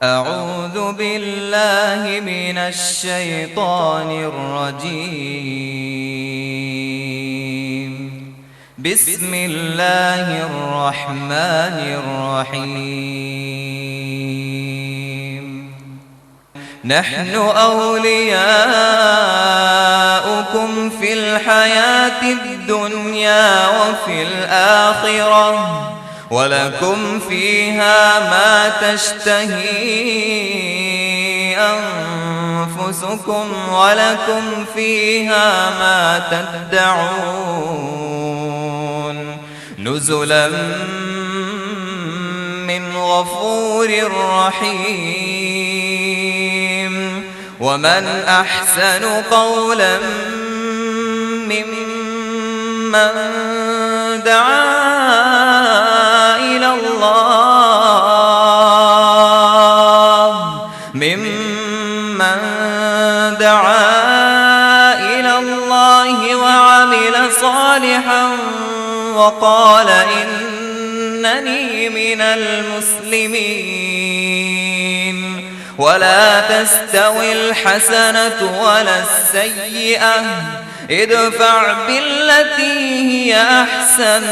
أعوذ بالله من الشيطان الرجيم. بسم الله الرحمن الرحيم. نحن أولياؤكم في الحياة الدنيا وفي الآخرة ولكم فيها ما تشتهي أنفسكم ولكم فيها ما تدعون نزلا من غفور رحيم. ومن أحسن قولا ممن دعا إلى الله وعمل صالحا وقال إنني من المسلمين. ولا تستوي الحسنة ولا السيئة ادفع بالتي هي أحسن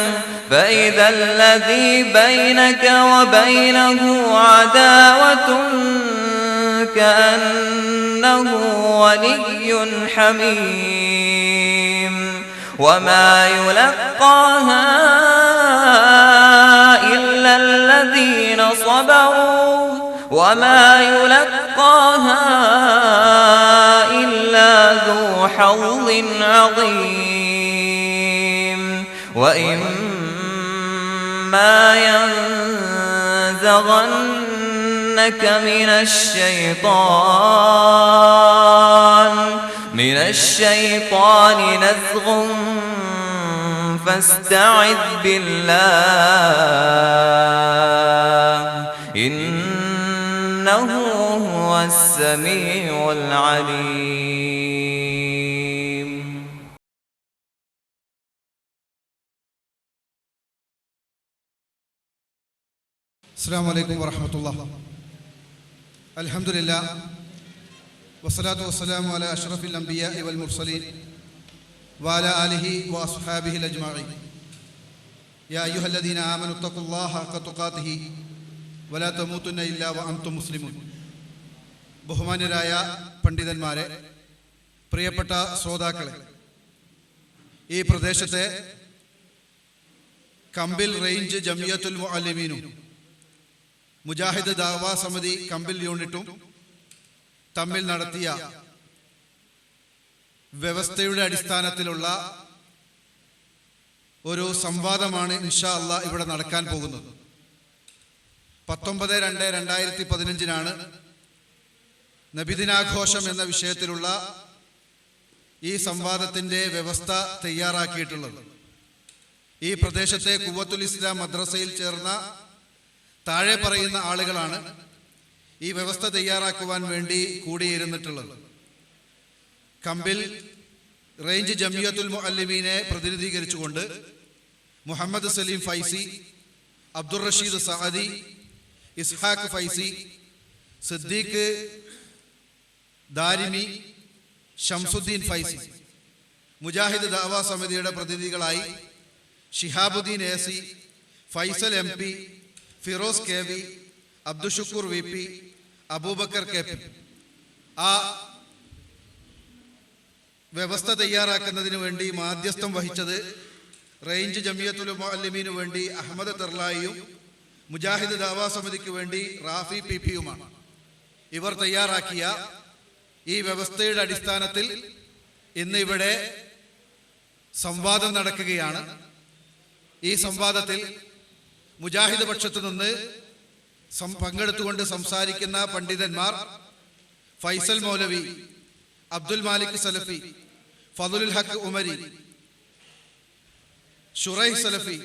فإذا الذي بينك وبينه عداوة كأنه ولي حميم. وما يلقاها إلا الذين صبروا وما يلقاها إلا ذو حظ عظيم. وإما ينزغنك من الشيطان نزغ فاستعذ بالله إنه هو السميع العليم. السلام عليكم ورحمة الله. الحمد لله والصلاة والسلام على أشرف الأنبياء والمرسلين وعلى آله وأصحابه الأجمعين. يا أيها الذين آمنوا اتقوا الله حق تقاته ولا تموتن إلا وأنتم مسلمون. ബഹുമാന്യരായ പണ്ഡിതന്മാരെ, പ്രിയപ്പെട്ട ശ്രോതാക്കളെ, ഈ പ്രദേശത്തെ കമ്പിൽ റേഞ്ച് ജമിയത്തുൽ മുഅല്ലിമീനും മുജാഹിദ് ദഅവാ സമിതി കമ്പിൽ യൂണിറ്റും തമ്മിൽ നടത്തിയ വ്യവസ്ഥയുടെ അടിസ്ഥാനത്തിലുള്ള ഒരു സംവാദമാണ് ഇൻഷാ അല്ലാഹ് ഇവിടെ നടക്കാൻ പോകുന്നത്. 19/2/2015 നബിദിനാഘോഷം എന്ന വിഷയത്തിലുള്ള ഈ സംവാദത്തിൻ്റെ വ്യവസ്ഥ തയ്യാറാക്കിയിട്ടുള്ളത് ഈ പ്രദേശത്തെ ഖുവ്വത്തുൽ ഇസ്ലാം മദ്രസയിൽ ചേർന്ന താഴെ പറയുന്ന ആളുകളാണ് ഈ വ്യവസ്ഥ തയ്യാറാക്കുവാൻ വേണ്ടി കൂടിയിരുന്നിട്ടുള്ളത്. കമ്പിൽ റേഞ്ച് ജമിയത്തുൽ മുഅല്ലിമീനെ പ്രതിനിധീകരിച്ചുകൊണ്ട് മുഹമ്മദ് സലീം ഫൈസി, അബ്ദുർ റഷീദ് സഅദി, ഇസ്ഹാഖ് ഫൈസി, സിദ്ദീഖ് ദാരിമി, ഷംസുദ്ദീൻ ഫൈസി. മുജാഹിദ് ദഅവാ സമിതിയുടെ പ്രതിനിധികളായി Shihabuddin AC, Faisal MP, Firoz KV, Abdushukoor VP, Abubakar KP. ആ വ്യവസ്ഥ തയ്യാറാക്കുന്നതിന് വേണ്ടി മാധ്യസ്ഥം വഹിച്ചത് റേഞ്ച് ജമിയത്തുൽ മുഅല്ലിമീനു വേണ്ടി അഹമ്മദ് തെർലായിയും മുജാഹിദ് ദഅവാ സമിതിക്ക് വേണ്ടി റാഫി PP-യുമാണ്. ഇവർ തയ്യാറാക്കിയ ഈ വ്യവസ്ഥയുടെ അടിസ്ഥാനത്തിൽ ഇന്ന് ഇവിടെ സംവാദം നടക്കുകയാണ്. ഈ സംവാദത്തിൽ മുജാഹിദ് പക്ഷത്തു നിന്ന് പങ്കെടുത്തുകൊണ്ട് സംസാരിക്കുന്ന പണ്ഡിതന്മാർ ഫൈസൽ മൗലവി, അബ്ദുൽ മാലിക് സലഫി, ഫദലുൽ ഹക്ക് ഉമരി, ഷുറൈഹ് സലഫി,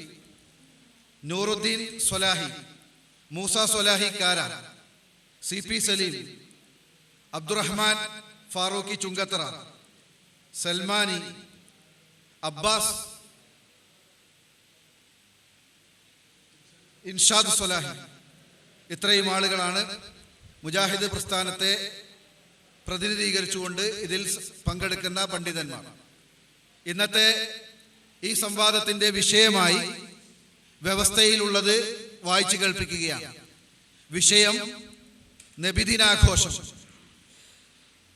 നൂറുദ്ദീൻ സ്വലാഹി, മൂസ സ്വലാഹി കാര, CP സലീം, അബ്ദുറഹ്മാൻ ഫാറൂഖി ചുങ്കത്തറ, സൽമാനി, അബ്ബാസ്, ഇൻഷാദ് സ്വലാഹി, ഇത്രയും ആളുകളാണ് മുജാഹിദ് പ്രസ്ഥാനത്തെ പ്രതിനിധീകരിച്ചുകൊണ്ട് ഇതിൽ പങ്കെടുക്കുന്ന പണ്ഡിതന്മാർ, ഇന്നത്തെ ഈ സംവാദത്തിൻ്റെ വിഷയമായി വ്യവസ്ഥയിലുള്ളത് വായിച്ചു കേൾപ്പിക്കുകയാണ്. വിഷയം നബിദിനാഘോഷം,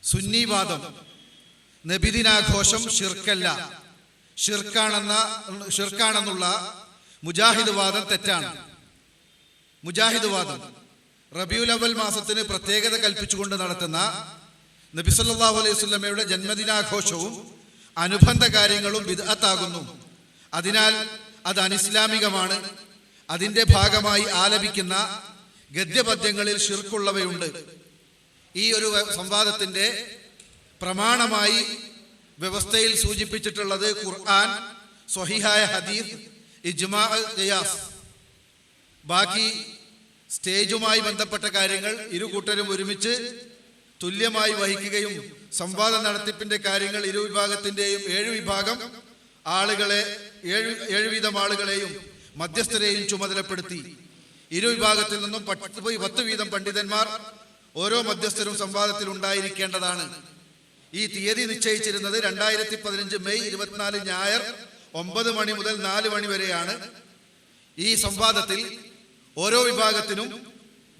സുന്നിവാദം. നബിദിനാഘോഷം ഷിർക്കല്ല, ഷിർക്കാണെന്നുള്ള മുജാഹിദ് വാദം തെറ്റാണ്. മുജാഹിദ് വാദം റബീഉൽ അവ്വൽ മാസത്തിന് പ്രത്യേകത കൽപ്പിച്ചുകൊണ്ട് നടത്തുന്ന നബി സല്ലല്ലാഹു അലൈഹി വസല്ലമയുടെ ജന്മദിനാഘോഷവും അനുബന്ധ കാര്യങ്ങളും ബിദ്അത്താകുന്നു. അതിനാൽ അത് അനിസ്ലാമികമാണ്. അതിൻ്റെ ഭാഗമായി ആലപിക്കുന്ന ഗദ്യപദ്യങ്ങളിൽ ഷിർക്കുള്ളവയുണ്ട്. ഈ ഒരു സംവാദത്തിൻ്റെ പ്രമാണമായി വ്യവസ്ഥയിൽ സൂചിപ്പിച്ചിട്ടുള്ളത് ഖുർആൻ, സ്വഹീഹായ ഹദീസ്, ഇജ്മാ, ഖിയാസ്. ബാക്കി സ്റ്റേജുമായി ബന്ധപ്പെട്ട കാര്യങ്ങൾ ഇരു കൂട്ടരും ഒരുമിച്ച് തുല്യമായി വഹിക്കുകയും സംവാദ നടത്തിപ്പിന്റെ കാര്യങ്ങൾ ഇരു വിഭാഗത്തിൻ്റെയും 7 വിഭാഗം ആളുകളെ 7 വീതം ആളുകളെയും മധ്യസ്ഥരെയും ചുമതലപ്പെടുത്തി ഇരു വിഭാഗത്തിൽ നിന്നും 10 വീതം പണ്ഡിതന്മാർ ഓരോ മധ്യസ്ഥരും സംവാദത്തിൽ ഉണ്ടായിരിക്കേണ്ടതാണ്. ഈ തീയതി നിശ്ചയിച്ചിരുന്നത് 2015 മെയ് 24 ഞായർ 9 മണി മുതൽ 4 മണി വരെയാണ്. ഈ സംവാദത്തിൽ ഓരോ വിഭാഗത്തിനും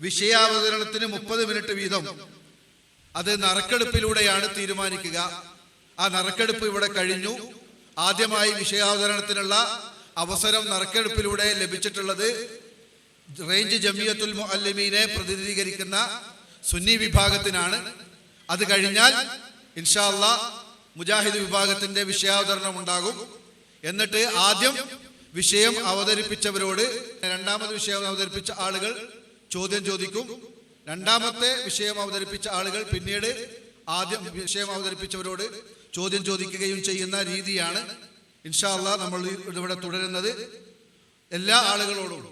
വിഷയാവതരണത്തിന് 30 മിനിറ്റ് വീതം, അത് നറുക്കെടുപ്പിലൂടെയാണ് തീരുമാനിക്കുക. ആ നറുക്കെടുപ്പ് ഇവിടെ കഴിഞ്ഞു. ആദ്യമായി വിഷയാവതരണത്തിനുള്ള അവസരം നറുക്കെടുപ്പിലൂടെ ലഭിച്ചിട്ടുള്ളത് റേഞ്ച് ജമിയത്തുൽ മുഅല്ലിമീനെ പ്രതിനിധീകരിക്കുന്ന സുന്നി വിഭാഗത്തിനാണ്. അത് കഴിഞ്ഞാൽ ഇൻഷാ അല്ലാഹ് മുജാഹിദ് വിഭാഗത്തിന്റെ വിഷയാവതരണം ഉണ്ടാകും. എന്നിട്ട് ആദ്യം വിഷയം അവതരിപ്പിച്ചവരോട്, രണ്ടാമത് വിഷയം അവതരിപ്പിച്ച ആളുകൾ ചോദ്യം ചോദിക്കും. രണ്ടാമത്തെ വിഷയം അവതരിപ്പിച്ച ആളുകൾ പിന്നീട് ആദ്യം വിഷയം അവതരിപ്പിച്ചവരോട് ചോദ്യം ചോദിക്കുകയും ചെയ്യുന്ന രീതിയാണ് ഇൻഷാ അല്ലാഹ് നമ്മൾ ഇവിടെ തുടരുന്നത്. എല്ലാ ആളുകളോടും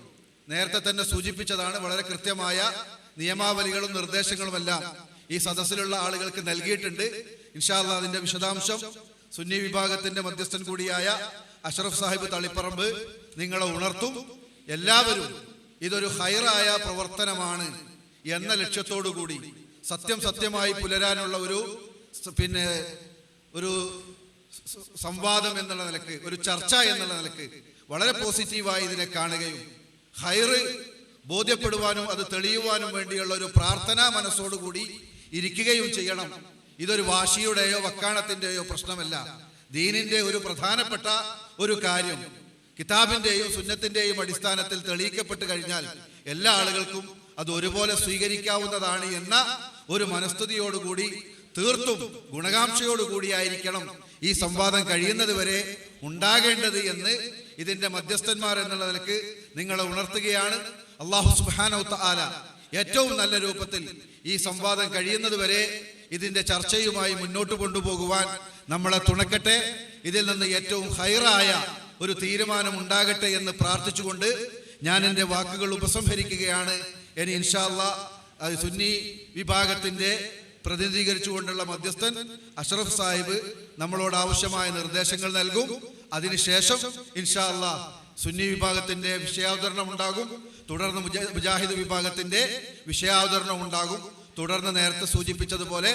നേരത്തെ തന്നെ സൂചിപ്പിച്ചതാണ്, വളരെ കൃത്യമായ നിയമാവലികളും നിർദ്ദേശങ്ങളുമെല്ലാം ഈ സദസ്സിലുള്ള ആളുകൾക്ക് നൽകിയിട്ടുണ്ട്. ഇൻഷാ അല്ലാഹ് അതിന്റെ വിശദാംശം സുന്നി വിഭാഗത്തിന്റെ മധ്യസ്ഥൻ കൂടിയായ അഷ്റഫ് സാഹിബ് തളിപ്പറമ്പ് നിങ്ങളെ ഉണർത്തും. എല്ലാവരും ഇതൊരു ഖൈറായ പ്രവർത്തനമാണ് എന്ന ലക്ഷ്യത്തോടു കൂടി സത്യമായി പുലരാനുള്ള ഒരു സംവാദം എന്നുള്ള നിലക്ക്, ഒരു ചർച്ച എന്നുള്ള നിലക്ക് വളരെ പോസിറ്റീവായി ഇതിനെ കാണുകയും ഖൈറ് ബോധ്യപ്പെടുവാനും അത് തെളിയുവാനും വേണ്ടിയുള്ള ഒരു പ്രാർത്ഥനാ മനസ്സോടുകൂടി ഇരിക്കുകയും ചെയ്യണം. ഇതൊരു വാശിയുടെയോ വക്കാണത്തിൻ്റെയോ പ്രശ്നമല്ല. ദീനിന്റെ ഒരു പ്രധാനപ്പെട്ട ഒരു കാര്യം കിതാബിന്റെയും സുന്നത്തിന്റെയും അടിസ്ഥാനത്തിൽ തെളിയിക്കപ്പെട്ട് കഴിഞ്ഞാൽ എല്ലാ ആളുകൾക്കും അത് ഒരുപോലെ സ്വീകരിക്കാവുന്നതാണ് എന്ന ഒരു മനസ്ഥിതിയോടുകൂടി, തീർത്തും ഗുണകാംക്ഷയോടുകൂടിയായിരിക്കണം ഈ സംവാദം കഴിയുന്നത് വരെ ഉണ്ടാകേണ്ടത് എന്ന് ഇതിന്റെ മധ്യസ്ഥന്മാർ എന്നുള്ള നിലക്ക് നിങ്ങളെ ഉണർത്തുകയാണ്. അല്ലാഹു സുബ്ഹാനഹു തആല ഏറ്റവും നല്ല രൂപത്തിൽ ഈ സംവാദം കഴിയുന്നത് വരെ ഇതിന്റെ ചർച്ചയുമായി മുന്നോട്ട് കൊണ്ടുപോകുവാൻ നമ്മളെ തുണക്കട്ടെ. ഇതിൽ നിന്ന് ഏറ്റവും ഖൈറായ ഒരു തീരുമാനം ഉണ്ടാകട്ടെ എന്ന് പ്രാർത്ഥിച്ചുകൊണ്ട് ഞാൻ എൻ്റെ വാക്കുകൾ ഉപസംഹരിക്കുകയാണ്. ഇനി ഇൻഷാ അല്ലാഹ് സുന്നി വിഭാഗത്തിന്റെ പ്രതിനിധീകരിച്ചുകൊണ്ടുള്ള മധ്യസ്ഥൻ അഷ്റഫ് സാഹിബ് നമ്മളോട് ആവശ്യമായ നിർദ്ദേശങ്ങൾ നൽകും. അതിനുശേഷം ഇൻഷാ അല്ലാഹ് സുന്നി വിഭാഗത്തിന്റെ വിഷയാവതരണം ഉണ്ടാകും. തുടർന്ന് മുജാഹിദ് വിഭാഗത്തിന്റെ വിഷയാവതരണം ഉണ്ടാകും. തുടർന്ന് നേരത്തെ സൂചിപ്പിച്ചതുപോലെ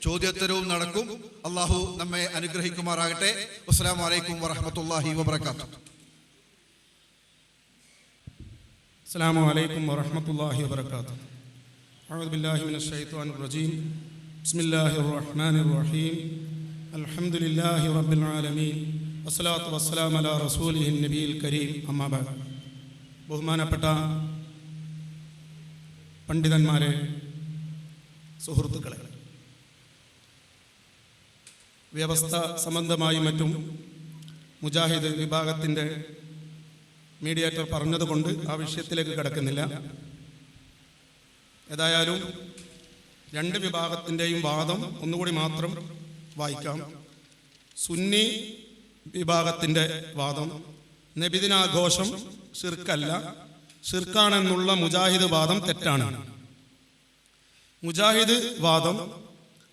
ചോദ്യോത്തരവും നടക്കും. അള്ളാഹു നമ്മെ അനുഗ്രഹിക്കുമാറാകട്ടെ. അസ്സലാമു അലൈക്കും വറഹ്മത്തുള്ളാഹി വബറകാതുഹു. അസ്സലാമു അലൈക്കും വറഹ്മത്തുള്ളാഹി വബറകാതുഹു. അഊദു ബില്ലാഹി മിനശ് ശൈത്വാനിർ റജീം. ബിസ്മില്ലാഹിർ റഹ്മാനിർ റഹീം. അൽഹംദുലില്ലാഹി റബ്ബിൽ ആലമീൻ. വസ്സലാത്തു വസ്സലാമു അലാ റസൂലിഹിൻ നബിയിൽ കരീം. അമ്മാ ബഅദ്. ബഹുമാനപ്പെട്ട പണ്ഡിതന്മാരെ, സുഹൃത്തുക്കളെ, വ്യവസ്ഥ സംബന്ധമായും മറ്റും മുജാഹിദ് വിഭാഗത്തിൻ്റെ മീഡിയേറ്റർ പറഞ്ഞതുകൊണ്ട് ആ വിഷയത്തിലേക്ക് കടക്കുന്നില്ല. ഏതായാലും 2 വിഭാഗത്തിൻ്റെയും വാദം ഒന്നുകൂടി മാത്രം വായിക്കാം. സുന്നി വിഭാഗത്തിൻ്റെ വാദം നബിദിനാഘോഷം ഷിർക്കല്ല, ഷിർക്കാണെന്നുള്ള മുജാഹിദ് വാദം തെറ്റാണ്. മുജാഹിദ് വാദം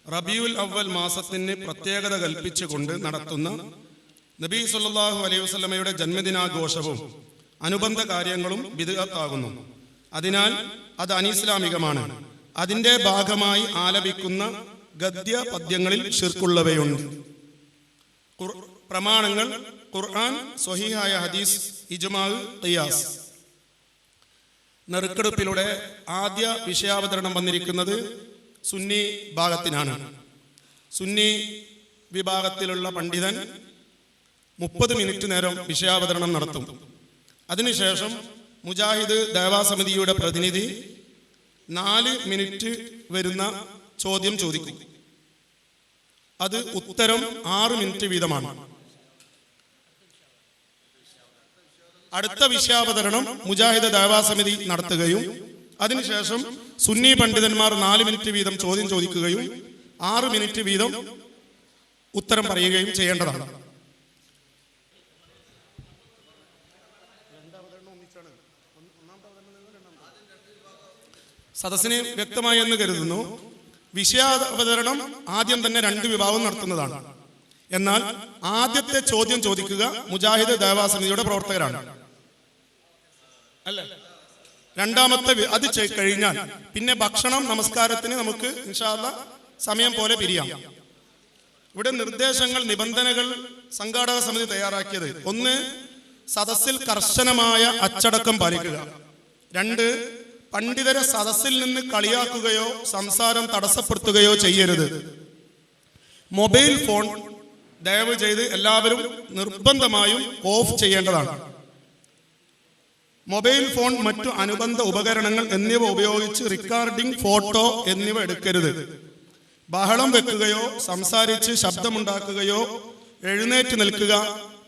റബീഉൽ അവ്വൽ മാസത്തിന് പ്രത്യേകത കൽപ്പിച്ചുകൊണ്ട് നടത്തുന്ന നബി സല്ലല്ലാഹു അലൈഹി വസല്ലമയുടെ ജന്മദിനാഘോഷവും അനുബന്ധ കാര്യങ്ങളും ബിദ്അത്താകുന്നു. അതിനാൽ അത് അനിസ്ലാമികമാണ്. അതിൻ്റെ ഭാഗമായി ആലപിക്കുന്ന ഗദ്യ പദ്യങ്ങളിൽ ശിർക്കുള്ളവയുണ്ട്. പ്രമാണങ്ങൾ ഖുർആൻ, സ്വഹീഹായ ഹദീസ്, ഇജ്മാ, ഖിയാസ്. നറുക്കെടുപ്പിലൂടെ ആദ്യ വിഷയാവതരണം വന്നിരിക്കുന്നത് സുന്നി ഭാഗത്തിനാണ്. സുന്നി വിഭാഗത്തിലുള്ള പണ്ഡിതൻ 30 മിനിറ്റ് നേരം വിഷയാവതരണം നടത്തും. അതിനുശേഷം മുജാഹിദ് ദേവാസമിതിയുടെ പ്രതിനിധി 4 മിനിറ്റ് വരുന്ന ചോദ്യം ചോദിക്കും. അത് ഉത്തരം 6 മിനിറ്റ് വീതമാണ്. അടുത്ത വിഷയാവതരണം മുജാഹിദ് ദേവാസമിതി നടത്തുകയും അതിനുശേഷം സുന്നി പണ്ഡിതന്മാർ 4 മിനിറ്റ് വീതം ചോദ്യം ചോദിക്കുകയും 6 മിനിറ്റ് വീതം ഉത്തരം പറയുകയും ചെയ്യേണ്ടതാണ്. സദസ്സിന് വ്യക്തമായി എന്ന് കരുതുന്നു. വിഷയാവതരണം ആദ്യം തന്നെ 2 വിഭാഗം നടത്തുന്നതാണ്. എന്നാൽ ആദ്യത്തെ ചോദ്യം ചോദിക്കുക മുജാഹിദ് ദേവാസമിതിയുടെ പ്രവർത്തകരാണ്, അല്ലേ? രണ്ടാമത്തെ അത് കഴിഞ്ഞാൽ പിന്നെ ഭക്ഷണം, നമസ്കാരത്തിന് നമുക്ക് ഇൻഷാ അല്ലാഹ് സമയം പോലെ പിരിയാം. ഇവിടെ നിർദ്ദേശങ്ങൾ, നിബന്ധനകൾ സംഘാടക സമിതി തയ്യാറാക്കിയത്: 1, സദസ്സിൽ കർശനമായ അച്ചടക്കം പാലിക്കുക. 2, പണ്ഡിതരെ സദസ്സിൽ നിന്ന് കളിയാക്കുകയോ സംസാരം തടസ്സപ്പെടുത്തുകയോ ചെയ്യരുത്. മൊബൈൽ ഫോൺ ദയവ് ചെയ്ത് എല്ലാവരും നിർബന്ധമായും ഓഫ് ചെയ്യേണ്ടതാണ്. മൊബൈൽ ഫോൺ, മറ്റു അനുബന്ധ ഉപകരണങ്ങൾ എന്നിവ ഉപയോഗിച്ച് റെക്കോർഡിംഗ്, ഫോട്ടോ എന്നിവ എടുക്കരുത്. ബഹളം വെക്കുകയോ സംസാരിച്ച് ശബ്ദമുണ്ടാക്കുകയോ എഴുന്നേറ്റ് നിൽക്കുക,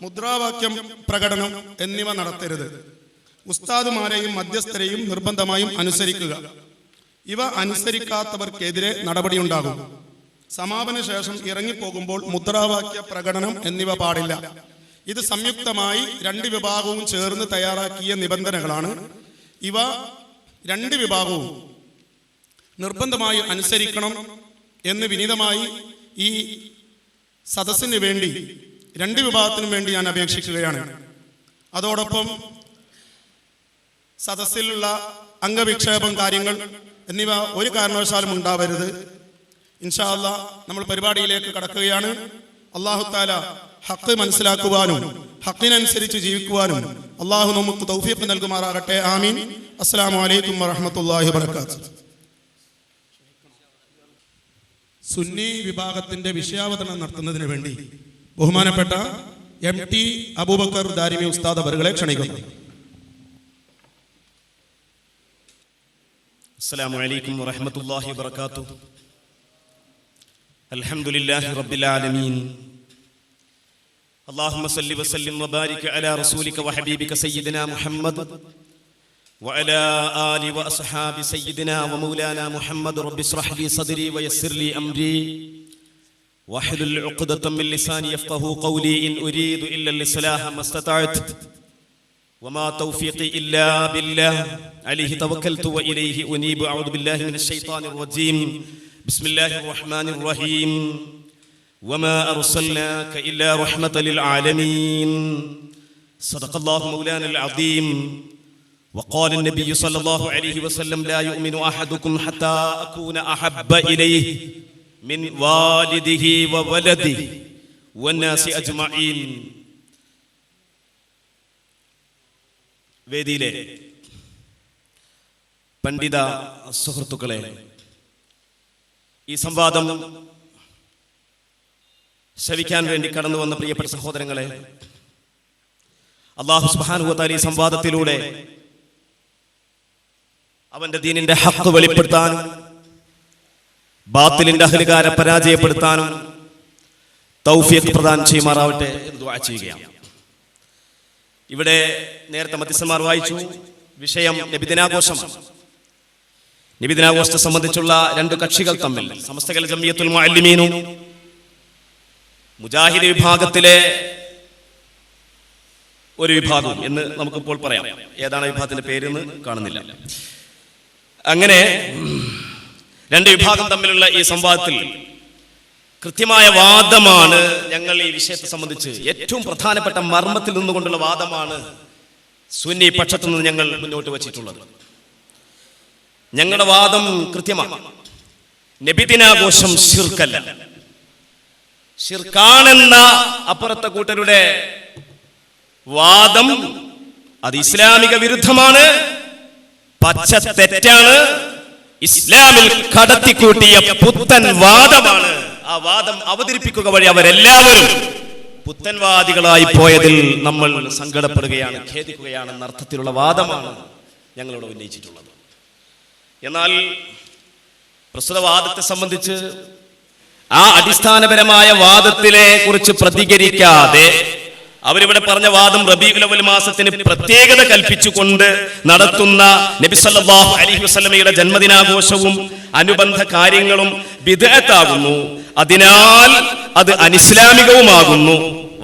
മുദ്രാവാക്യം പ്രകടനം എന്നിവ നടത്തരുത്. ഉസ്താദുമാരെയും മധ്യസ്ഥരെയും നിർബന്ധമായും അനുസരിക്കുക. ഇവ അനുസരിക്കാത്തവർക്കെതിരെ നടപടിയുണ്ടാകും. സമാപന ശേഷം ഇറങ്ങിപ്പോകുമ്പോൾ മുദ്രാവാക്യ പ്രകടനം എന്നിവ പാടില്ല. ഇത് സംയുക്തമായി 2 വിഭാഗവും ചേർന്ന് തയ്യാറാക്കിയ നിബന്ധനകളാണ്. ഇവ 2 വിഭാഗവും നിർബന്ധമായി അനുസരിക്കണം എന്ന് വിനീതമായി ഈ സദസ്സിന് വേണ്ടി 2 വിഭാഗത്തിനും വേണ്ടി ഞാൻ അപേക്ഷിക്കുകയാണ്. അതോടൊപ്പം സദസ്സിലുള്ള അംഗവിക്ഷേപം, കാര്യങ്ങൾ എന്നിവ ഒരു കാരണവശാലും ഉണ്ടാവരുത്. ഇൻഷാ അല്ലാഹ് നമ്മൾ പരിപാടിയിലേക്ക് കടക്കുകയാണ്. അല്ലാഹു തആല ഹഖ് മനസ്സിലാക്കുവാനും ഹഖിനനുസരിച്ച് ജീവിക്കുവാനും അല്ലാഹു നമുക്ക് തൗഫീഖ് നൽകുമാറാകട്ടെ. ആമീൻ. അസ്സലാമു അലൈക്കും വറഹ്മത്തുള്ളാഹി വബറകാതുഹു. സുന്നി വിഭാഗത്തിന്റെ വിഷയാവതരണം നടത്തുന്നതിന് വേണ്ടി ബഹുമാനപ്പെട്ട MT അബൂബക്കർ ദാരിമി ഉസ്താദ് അവരുകളെ ക്ഷണിക്കുന്നു. السلام عليكم ورحمة الله وبركاته. الحمد لله رب العالمين. اللهم صل وسلم وبارك على رسولك وحبيبك سيدنا محمد وعلى آل وأصحاب سيدنا ومولانا محمد. رب اشرح لي صدري ويسر لي أمري واحلل عقدة من لساني يفقهوا قولي. إن أريد إلا الإصلاح ما استطعت وما توفيقي إلا بالله عليه توكلت وإليه أنيب. أعوذ بالله من الشيطان الرجيم. بسم الله الرحمن الرحيم. وما أرسلناك إلا رحمة للعالمين. صدق الله مولانا العظيم. وقال النبي صلى الله عليه وسلم: لا يؤمن أحدكم حتى أكون أحب إليه من والده وولده والناس أجمعين. വേദിയിലെ പണ്ഡിത സുഹൃത്തുക്കളെ, ഈ സംവാദം ശ്രവിക്കാൻ വേണ്ടി കടന്നു വന്ന പ്രിയപ്പെട്ട സഹോദരങ്ങളെ, അല്ലാഹു സുബ്ഹാനഹു വ തആല ഈ സംവാദത്തിലൂടെ അവന്റെ ദീനിന്റെ ഹഖ് വെളിപ്പെടുത്താനും ബാത്തിലിന്റെ അഹ്ലുകാരെ പരാജയപ്പെടുത്താനും തൗഫീഖ് പ്രദാനം ചെയ്യുമാറാവട്ടെ എന്ന് ദുആ ചെയ്യുകയാണ്. ഇവിടെ നേരത്തെ മധ്യസ്ഥന്മാർ വായിച്ചു, വിഷയം നബിദിനാഘോഷമാണ്. നബിദിനാഘോഷത്തെ സംബന്ധിച്ചുള്ള 2 കക്ഷികൾ തമ്മിൽ സമസ്ത ജംഇയ്യത്തുൽ മുഅല്ലിമീനും മുജാഹിദ് വിഭാഗത്തിലെ ഒരു വിഭാഗവും എന്ന് നമുക്കിപ്പോൾ പറയാം. ഏതാണ് വിഭാഗത്തിന്റെ പേരെന്ന് കാണുന്നില്ല. അങ്ങനെ 2 വിഭാഗം തമ്മിലുള്ള ഈ സംവാദത്തിൽ കൃത്യമായ വാദമാണ് ഞങ്ങൾ ഈ വിഷയത്തെ സംബന്ധിച്ച് ഏറ്റവും പ്രധാനപ്പെട്ട മർമ്മത്തിൽ നിന്നുകൊണ്ടുള്ള വാദമാണ് സുന്നി പക്ഷത്തു നിന്ന് ഞങ്ങൾ മുന്നോട്ട് വച്ചിട്ടുള്ളത്. ഞങ്ങളുടെ വാദം കൃത്യമാണ്. നബിദിനാഘോഷം ശിർക്കല്ല. ശിർക്കാണെന്ന അപ്പുറത്തെ കൂട്ടരുടെ വാദം അത് ഇസ്ലാമിക വിരുദ്ധമാണ്, പച്ച തെറ്റാണ്, ഇസ്ലാമിൽ കടത്തിക്കൂട്ടിയ പുത്തൻ വാദമാണ്. ആ വാദം അവതരിപ്പിക്കുക വഴി അവരെല്ലാവരും പുത്തൻവാദികളായി പോയതിൽ നമ്മൾ സങ്കടപ്പെടുകയാണ്, ഖേദിക്കുകയാണ് എന്ന അർത്ഥത്തിലുള്ള വാദമാണ് ഞങ്ങളോട് ഉന്നയിച്ചിട്ടുള്ളത്. എന്നാൽ പ്രസ്തുത വാദത്തെ സംബന്ധിച്ച് ആ അടിസ്ഥാനപരമായ വാദത്തിനെ കുറിച്ച് പ്രതികരിക്കാതെ അവരിവിടെ പറഞ്ഞ വാദം റബീഉൽ അവ്വൽ മാസത്തിന് പ്രത്യേകത കൽപ്പിച്ചുകൊണ്ട് നടത്തുന്ന നബി സല്ലല്ലാഹു അലൈഹി വസല്ലമയുടെ ജന്മദിനാഘോഷവും അനുബന്ധ കാര്യങ്ങളും ബിദ്അത്താകുന്നു, അതിനാൽ അത് അനിസ്ലാമികവുമാകുന്നു.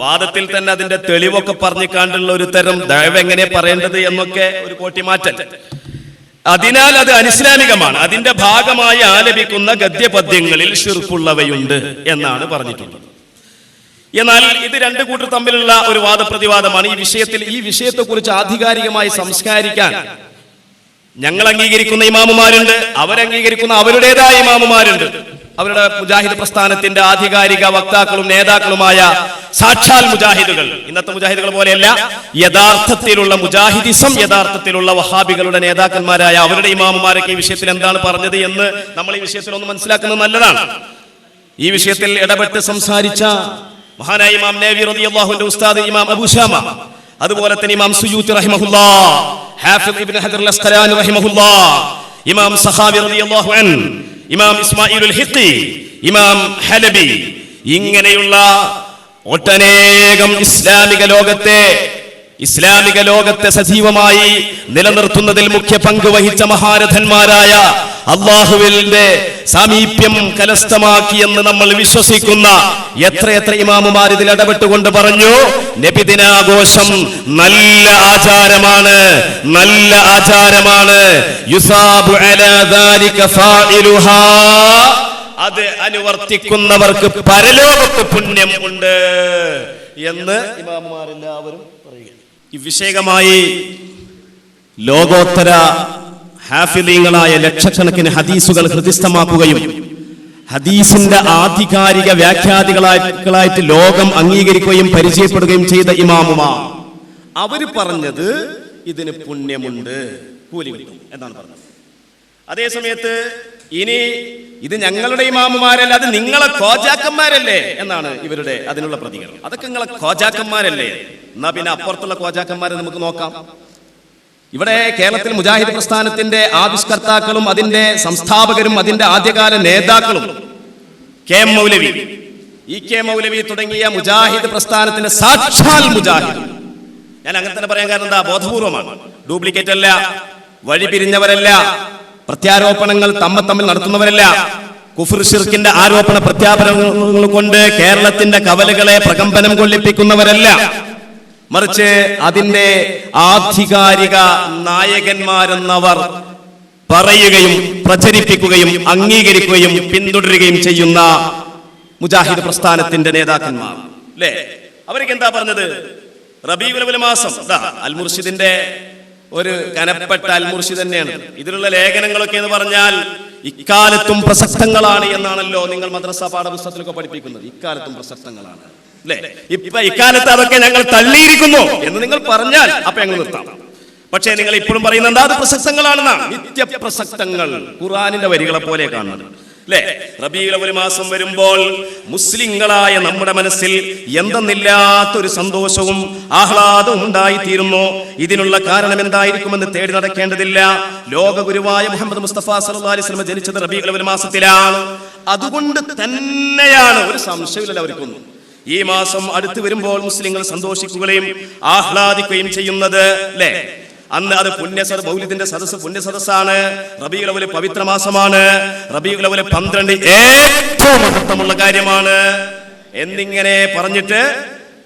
വാദത്തിൽ തന്നെ അതിന്റെ തെളിവൊക്കെ പറഞ്ഞു കണ്ടുള്ള ഒരു തരം ദഅവ എങ്ങനെ പറയേണ്ടത് എന്നൊക്കെ ഒരു കോട്ടിമാറ്റൽ. അതിനാൽ അത് അനിസ്ലാമികമാണ്, അതിന്റെ ഭാഗമായി ആലപിക്കുന്ന ഗദ്യപദ്യങ്ങളിൽ ശിർക്കുള്ളവയുണ്ട് എന്നാണ് പറഞ്ഞിട്ടുള്ളത്. എന്നാൽ ഇത് രണ്ടു കൂട്ടർ തമ്മിലുള്ള ഒരു വാദപ്രതിവാദമാണ്. ഈ വിഷയത്തെക്കുറിച്ച് ആധികാരികമായി സംസ്കരിക്കാൻ ഞങ്ങൾ അംഗീകരിക്കുന്ന ഇമാമുമാരുണ്ട്, അവരംഗീകരിക്കുന്ന അവരുടേതായ ഇമാമുമാരുണ്ട്. അവരുടെ മുജാഹിദ് പ്രസ്ഥാനത്തിന്റെ ആധികാരിക വക്താക്കളും നേതാക്കളുമായ സാക്ഷാൽ മുജാഹിദുകൾ, ഇന്നത്തെ മുജാഹിദുകൾ പോലെയല്ല, യഥാർത്ഥത്തിലുള്ള മുജാഹിദിസം, യഥാർത്ഥത്തിലുള്ള വഹാബികളുടെ നേതാക്കന്മാരായ അവരുടെ ഇമാമുമാരൊക്കെ ഈ വിഷയത്തിൽ എന്താണ് പറഞ്ഞത് എന്ന് നമ്മൾ ഈ വിഷയത്തിൽ ഒന്ന് മനസ്സിലാക്കുന്നത് നല്ലതാണ്. ഈ വിഷയത്തിൽ ഇടപെട്ട് സംസാരിച്ച മഹാനായ ഇമാം നവവി റളിയല്ലാഹുവിന്റെ ഉസ്താദ് ഇമാം അബൂ ശാമ, അതുപോലെ തന്നെ ഇമാം സുയൂത്തി റഹിമഹുല്ലാഹ്, ഹാഫിദ് ഇബ്നു ഹജർ അൽ അസ്ഖലാനി റഹിമഹുല്ലാഹ്, ഇമാം സഖാവി റളിയല്ലാഹു അൻഹു, ഇമാം ഇസ്മാഈലുൽ ഹിഖി, ഇമാം ഹലബി, ഇങ്ങനെയുള്ള ഒട്ടനേകം ഇസ്ലാമിക ലോകത്തെ സജീവമായി നിലനിർത്തുന്നതിൽ മുഖ്യ പങ്ക് വഹിച്ച മഹാരഥന്മാരായ അല്ലാഹുവിന്റെ സാമീപ്യം കരസ്ഥമാക്കിയെന്ന് നമ്മൾ വിശ്വസിക്കുന്ന എത്രയെത്ര ഇമാമുമാർ ഇതിൽ ഇടപെട്ടുകൊണ്ട് പറഞ്ഞു, നബിദിനാഘോഷം നല്ല ആചാരമാണ്, യുസാബു അലാ ദാലിക ഫാഇലുഹാ, അത് അനുവർത്തിക്കുന്നവർക്ക് പരലോകത്ത് പുണ്യം ഉണ്ട് എന്ന് ഇമാമുമാരെല്ലാവരും പറയുക. ഈ വിഷയമായി ലോകോത്തര ഹാഫിളീങ്ങളായ ലക്ഷക്കണക്കിന് ഹദീസുകൾ ഹൃദിസ്ഥമാക്കുകയും ഹദീസിന്റെ ആധികാരിക വ്യാഖ്യാതികളായിട്ട് ലോകം അംഗീകരിക്കുകയും പരിചയപ്പെടുകയും ചെയ്ത ഇമാമുമാർ അവര് പറഞ്ഞത് ഇതിന് പുണ്യമുണ്ട്, കൂലി കിട്ടും എന്നാണ് പറഞ്ഞത്. അതേ സമയത്ത് ഇനി ഇത് ഞങ്ങളുടെ ഇമാമുമാരല്ല, അത് നിങ്ങളെ ഖോജാക്കന്മാരല്ലേ എന്നാണ് ഇവരുടെ അതിനുള്ള പ്രതികരണം. അതൊക്കെ നിങ്ങളെ ഖോജാക്കന്മാരല്ലേ, എന്നാ പിന്നെ അപ്പുറത്തുള്ള ഖോജാക്കന്മാരെ നമുക്ക് നോക്കാം. ഇവിടെ കേരളത്തിൽ മുജാഹിദ് പ്രസ്ഥാനത്തിന്റെ ആവിഷ്കർത്താക്കളും അതിന്റെ സംസ്ഥാപകരും അതിന്റെ ആദ്യകാല നേതാക്കളും കെ.എം. മൗലവി, ഇ.കെ. മൗലവി തുടങ്ങിയ മുജാഹിദ് പ്രസ്ഥാനത്തിന്റെ സാക്ഷാൽ മുജാഹിദ്. ഞാൻ അങ്ങനെ തന്നെ പറയാൻ കാരണം എന്താ, ബോധപൂർവമാണ്, ഡ്യൂപ്ലിക്കേറ്റ് അല്ല, വഴി പിരിഞ്ഞവരല്ല, പ്രത്യാരോപണങ്ങൾ തമ്മിൽ നടത്തുന്നവരല്ല, കുഫ്ർ ശിർക്കിന്റെ ആരോപണ പ്രത്യാപനങ്ങൾ കൊണ്ട് കേരളത്തിന്റെ കവലകളെ പ്രകമ്പനം കൊള്ളിപ്പിക്കുന്നവരല്ല, മറിച്ച് അതിന്റെ ആധികാരിക നായകന്മാരെന്നവർ പറയുകയും പ്രചരിപ്പിക്കുകയും അംഗീകരിക്കുകയും പിന്തുടരുകയും ചെയ്യുന്ന മുജാഹിദ് പ്രസ്ഥാനത്തിന്റെ നേതാക്കന്മാർ അല്ലേ. അവർക്ക് എന്താ പറഞ്ഞത്? റബീഉൽ അവ്വൽ മാസം അൽ മുർഷിദിന്റെ ഒരു കനപ്പെട്ട അൽ മുർഷിദ് തന്നെയാണ്. ഇതിലുള്ള ലേഖനങ്ങളൊക്കെ എന്ന് പറഞ്ഞാൽ ഇക്കാലത്തും പ്രസക്തങ്ങളാണ് എന്നാണല്ലോ നിങ്ങൾ മദ്രസ പാഠപുസ്തകത്തിലൊക്കെ പഠിപ്പിക്കുന്നത്. ഇക്കാലത്തും പ്രസക്തങ്ങളാണ് അല്ലേ. ഇപ്പൊ ഇക്കാലത്ത് അതൊക്കെ ഞങ്ങൾ തള്ളിയിരിക്കുന്നു എന്ന് നിങ്ങൾ പറഞ്ഞാൽ അപ്പൊ ഞങ്ങൾ നിർത്താം. പക്ഷേ നിങ്ങൾ ഇപ്പോഴും പറയുന്നത് അത് പ്രസക്തങ്ങളാണെന്നാണ്. നിത്യപ്രസക്തങ്ങൾ, ഖുർആനിന്റെ വരികളെ പോലെ കാണുന്നത് അല്ലേ. റബീഉൽ അവ്വൽ മാസം വരുമ്പോൾ മുസ്ലിങ്ങളായ നമ്മുടെ മനസ്സിൽ എന്തെന്നില്ലാത്തൊരു സന്തോഷവും ആഹ്ലാദവും ഉണ്ടായിത്തീരുന്നു. ഇതിനുള്ള കാരണം എന്തായിരിക്കുമെന്ന് തേടി നടക്കേണ്ടതില്ല. ലോക ഗുരുവായ മുഹമ്മദ് മുസ്തഫ സല്ലല്ലാഹു അലൈഹി വസല്ലം ജനിച്ചത് റബീഉൽ അവ്വൽ മാസത്തിലാണ്. അതുകൊണ്ട് തന്നെയാണ്, ഒരു സംശയമില്ല അവർക്കൊന്നും, ഈ മാസം അടുത്ത് വരുമ്പോൾ മുസ്ലിങ്ങൾ സന്തോഷിക്കുകയും ആഹ്ലാദിക്കുകയും ചെയ്യുന്നത് അല്ലേ. അന്ന് അത് മൗലിദിന്റെ സദസ്സ് പുണ്യസദസ്സാണ്. റബീഉൽ അവ്വൽ പവിത്ര മാസമാണ്. റബീഉൽ അവ്വൽ 12 ഏറ്റവും മഹത്വമുള്ള കാര്യമാണ് എന്നിങ്ങനെ പറഞ്ഞിട്ട്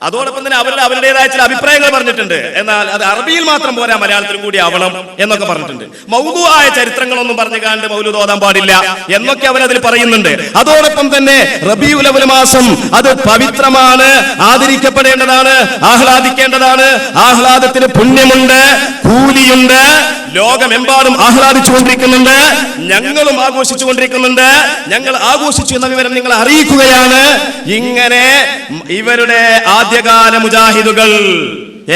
അതോടൊപ്പം തന്നെ അവരുടേതായ ചില അഭിപ്രായങ്ങൾ പറഞ്ഞിട്ടുണ്ട്. എന്നാൽ അത് അറബിയിൽ മാത്രം പോരാ, മലയാളത്തിലും കൂടി ആവണം എന്നൊക്കെ പറഞ്ഞിട്ടുണ്ട്. മൗദൂആയ ചരിത്രങ്ങളൊന്നും പറഞ്ഞു കാണ്ട് മൗലൂദ് ഓതാൻ പാടില്ല എന്നൊക്കെ അവരതിൽ പറയുന്നുണ്ട്. അതോടൊപ്പം തന്നെ റബീഉൽ അവ്വൽ മാസം അത് പവിത്രമാണ്, ആദരിക്കപ്പെടേണ്ടതാണ്, ആഹ്ലാദിക്കേണ്ടതാണ്. ആഹ്ലാദത്തിന് പുണ്യമുണ്ട്, കൂലിയുണ്ട്. ലോകമെമ്പാടും ആഹ്ലാദിച്ചുകൊണ്ടിരിക്കുന്നുണ്ട്, ഞങ്ങളും ആഘോഷിച്ചുകൊണ്ടിരിക്കുന്നുണ്ട്. ഞങ്ങൾ ആഘോഷിച്ചു എന്ന വിവരം നിങ്ങളെ അറിയിക്കുകയാണ്. ഇങ്ങനെ ഇവരുടെ ആദ്യകാല മുജാഹിദുകൾ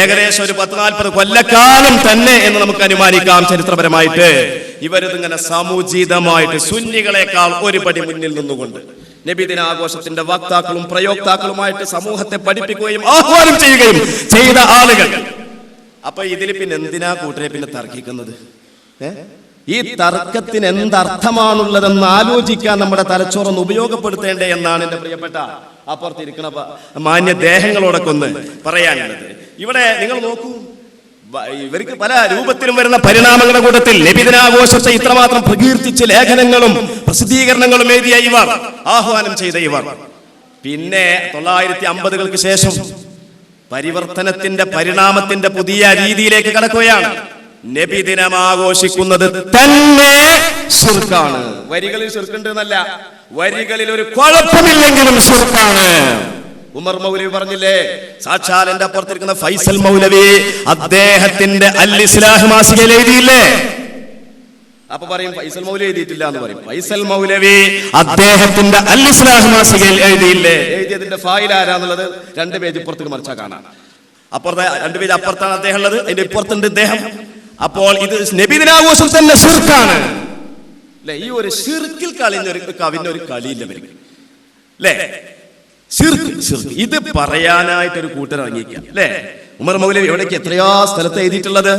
ഏകദേശം ഒരു 10-40 കൊല്ലക്കാലം തന്നെ എന്ന് നമുക്ക് അനുമാനിക്കാം. ചരിത്രപരമായിട്ട് ഇവരിതിങ്ങനെ സമുചിതമായിട്ട് സുന്നികളെക്കാൾ ഒരു പടി മുന്നിൽ നിന്നുകൊണ്ട് നബിദിനാഘോഷത്തിന്റെ വക്താക്കളും പ്രയോക്താക്കളുമായിട്ട് സമൂഹത്തെ പഠിപ്പിക്കുകയും ആഹ്വാനം ചെയ്യുകയും ചെയ്ത ആളുകൾ. അപ്പൊ ഇതിൽ പിന്നെ എന്തിനാ കൂട്ടരെ പിന്നെ തർക്കിക്കുന്നത്? ഈ തർക്കത്തിന് എന്തർത്ഥമാണുള്ളതെന്ന് ആലോചിക്കാൻ നമ്മുടെ തലച്ചോറൊന്ന് ഉപയോഗപ്പെടുത്തേണ്ടേ എന്നാണ് എന്റെ പ്രിയപ്പെട്ട അപ്പുറത്തിരിക്കുന്ന മാന്യദേഹങ്ങളോടൊക്കെ ഒന്ന് പറയാനുള്ളത്. ഇവിടെ നിങ്ങൾ നോക്കൂ, ഇവർക്ക് പല രൂപത്തിലും വരുന്ന പരിണാമങ്ങളുടെ കൂട്ടത്തിൽ നബിദിനാഘോഷത്തെ ഇത്രമാത്രം പ്രകീർത്തിച്ച് ലേഖനങ്ങളും പ്രസിദ്ധീകരണങ്ങളും എഴുതിയ ഇവർ, ആഹ്വാനം ചെയ്ത ഇവർ, പിന്നെ 950-കൾക്ക് ശേഷം പരിവർത്തനത്തിന്റെ പരിണാമത്തിന്റെ പുതിയ രീതിയിലേക്ക് കടക്കുകയാണ്. നബിദിനം ആഘോഷിക്കുന്നത് തന്നെ ശിർക്കാണ്. വരികളിൽ ശിർക്കുണ്ട് എന്നല്ല, വരികളിൽ ഒരു കുഴപ്പമില്ലെങ്കിലും ശിർക്കാണ്. ഉമർ മൗലവി പറഞ്ഞില്ലേ, സാക്ഷാൽ എന്റെ അപ്പുറത്തിരിക്കുന്ന ഫൈസൽ മൗലവി അദ്ദേഹത്തിന്റെ അൽ ഇസ്ലാഹ് മാസികയിൽ എഴുതിയില്ലേ? അപ്പൊ പറയും ഫൈസൽ മൗലവി എഴുതിയിട്ടില്ല എന്ന് പറയും. ഫൈസൽ മൗലവി അദ്ദേഹത്തിന്റെ അൽ ഇസ്ലാഹ് മാസികയിൽ എഴുതിയില്ലേ? എഴുതിയതിന്റെ ഫായിൽ ആരാന്നുള്ളത് 2 പേജ് ഇപ്പുറത്തേക്ക് മറിച്ചാൽ കാണാം. അപ്പുറത്തെ 2 പേജ് അപ്പുറത്താണ് അദ്ദേഹം ഉള്ളത്, അതിന്റെ ഇപ്പുറത്തുണ്ട് ഇദ്ദേഹം. അപ്പോൾ ഇത് നബിദിനാഘോഷം തന്നെ ശിർക്കാണ് അല്ലെ? ഈ ഒരു ശിർക്കിൽ കളിഞ്ഞൊരു കവിഞ്ഞൊരു കളിയില്ല അല്ലേ? ഇത് പറയാനായിട്ടൊരു കൂട്ടരിറങ്ങിക്കാം അല്ലെ? ഉമർ മൗലവി എവിടേക്ക് എത്രയോ സ്ഥലത്ത് എഴുതിയിട്ടുള്ളത്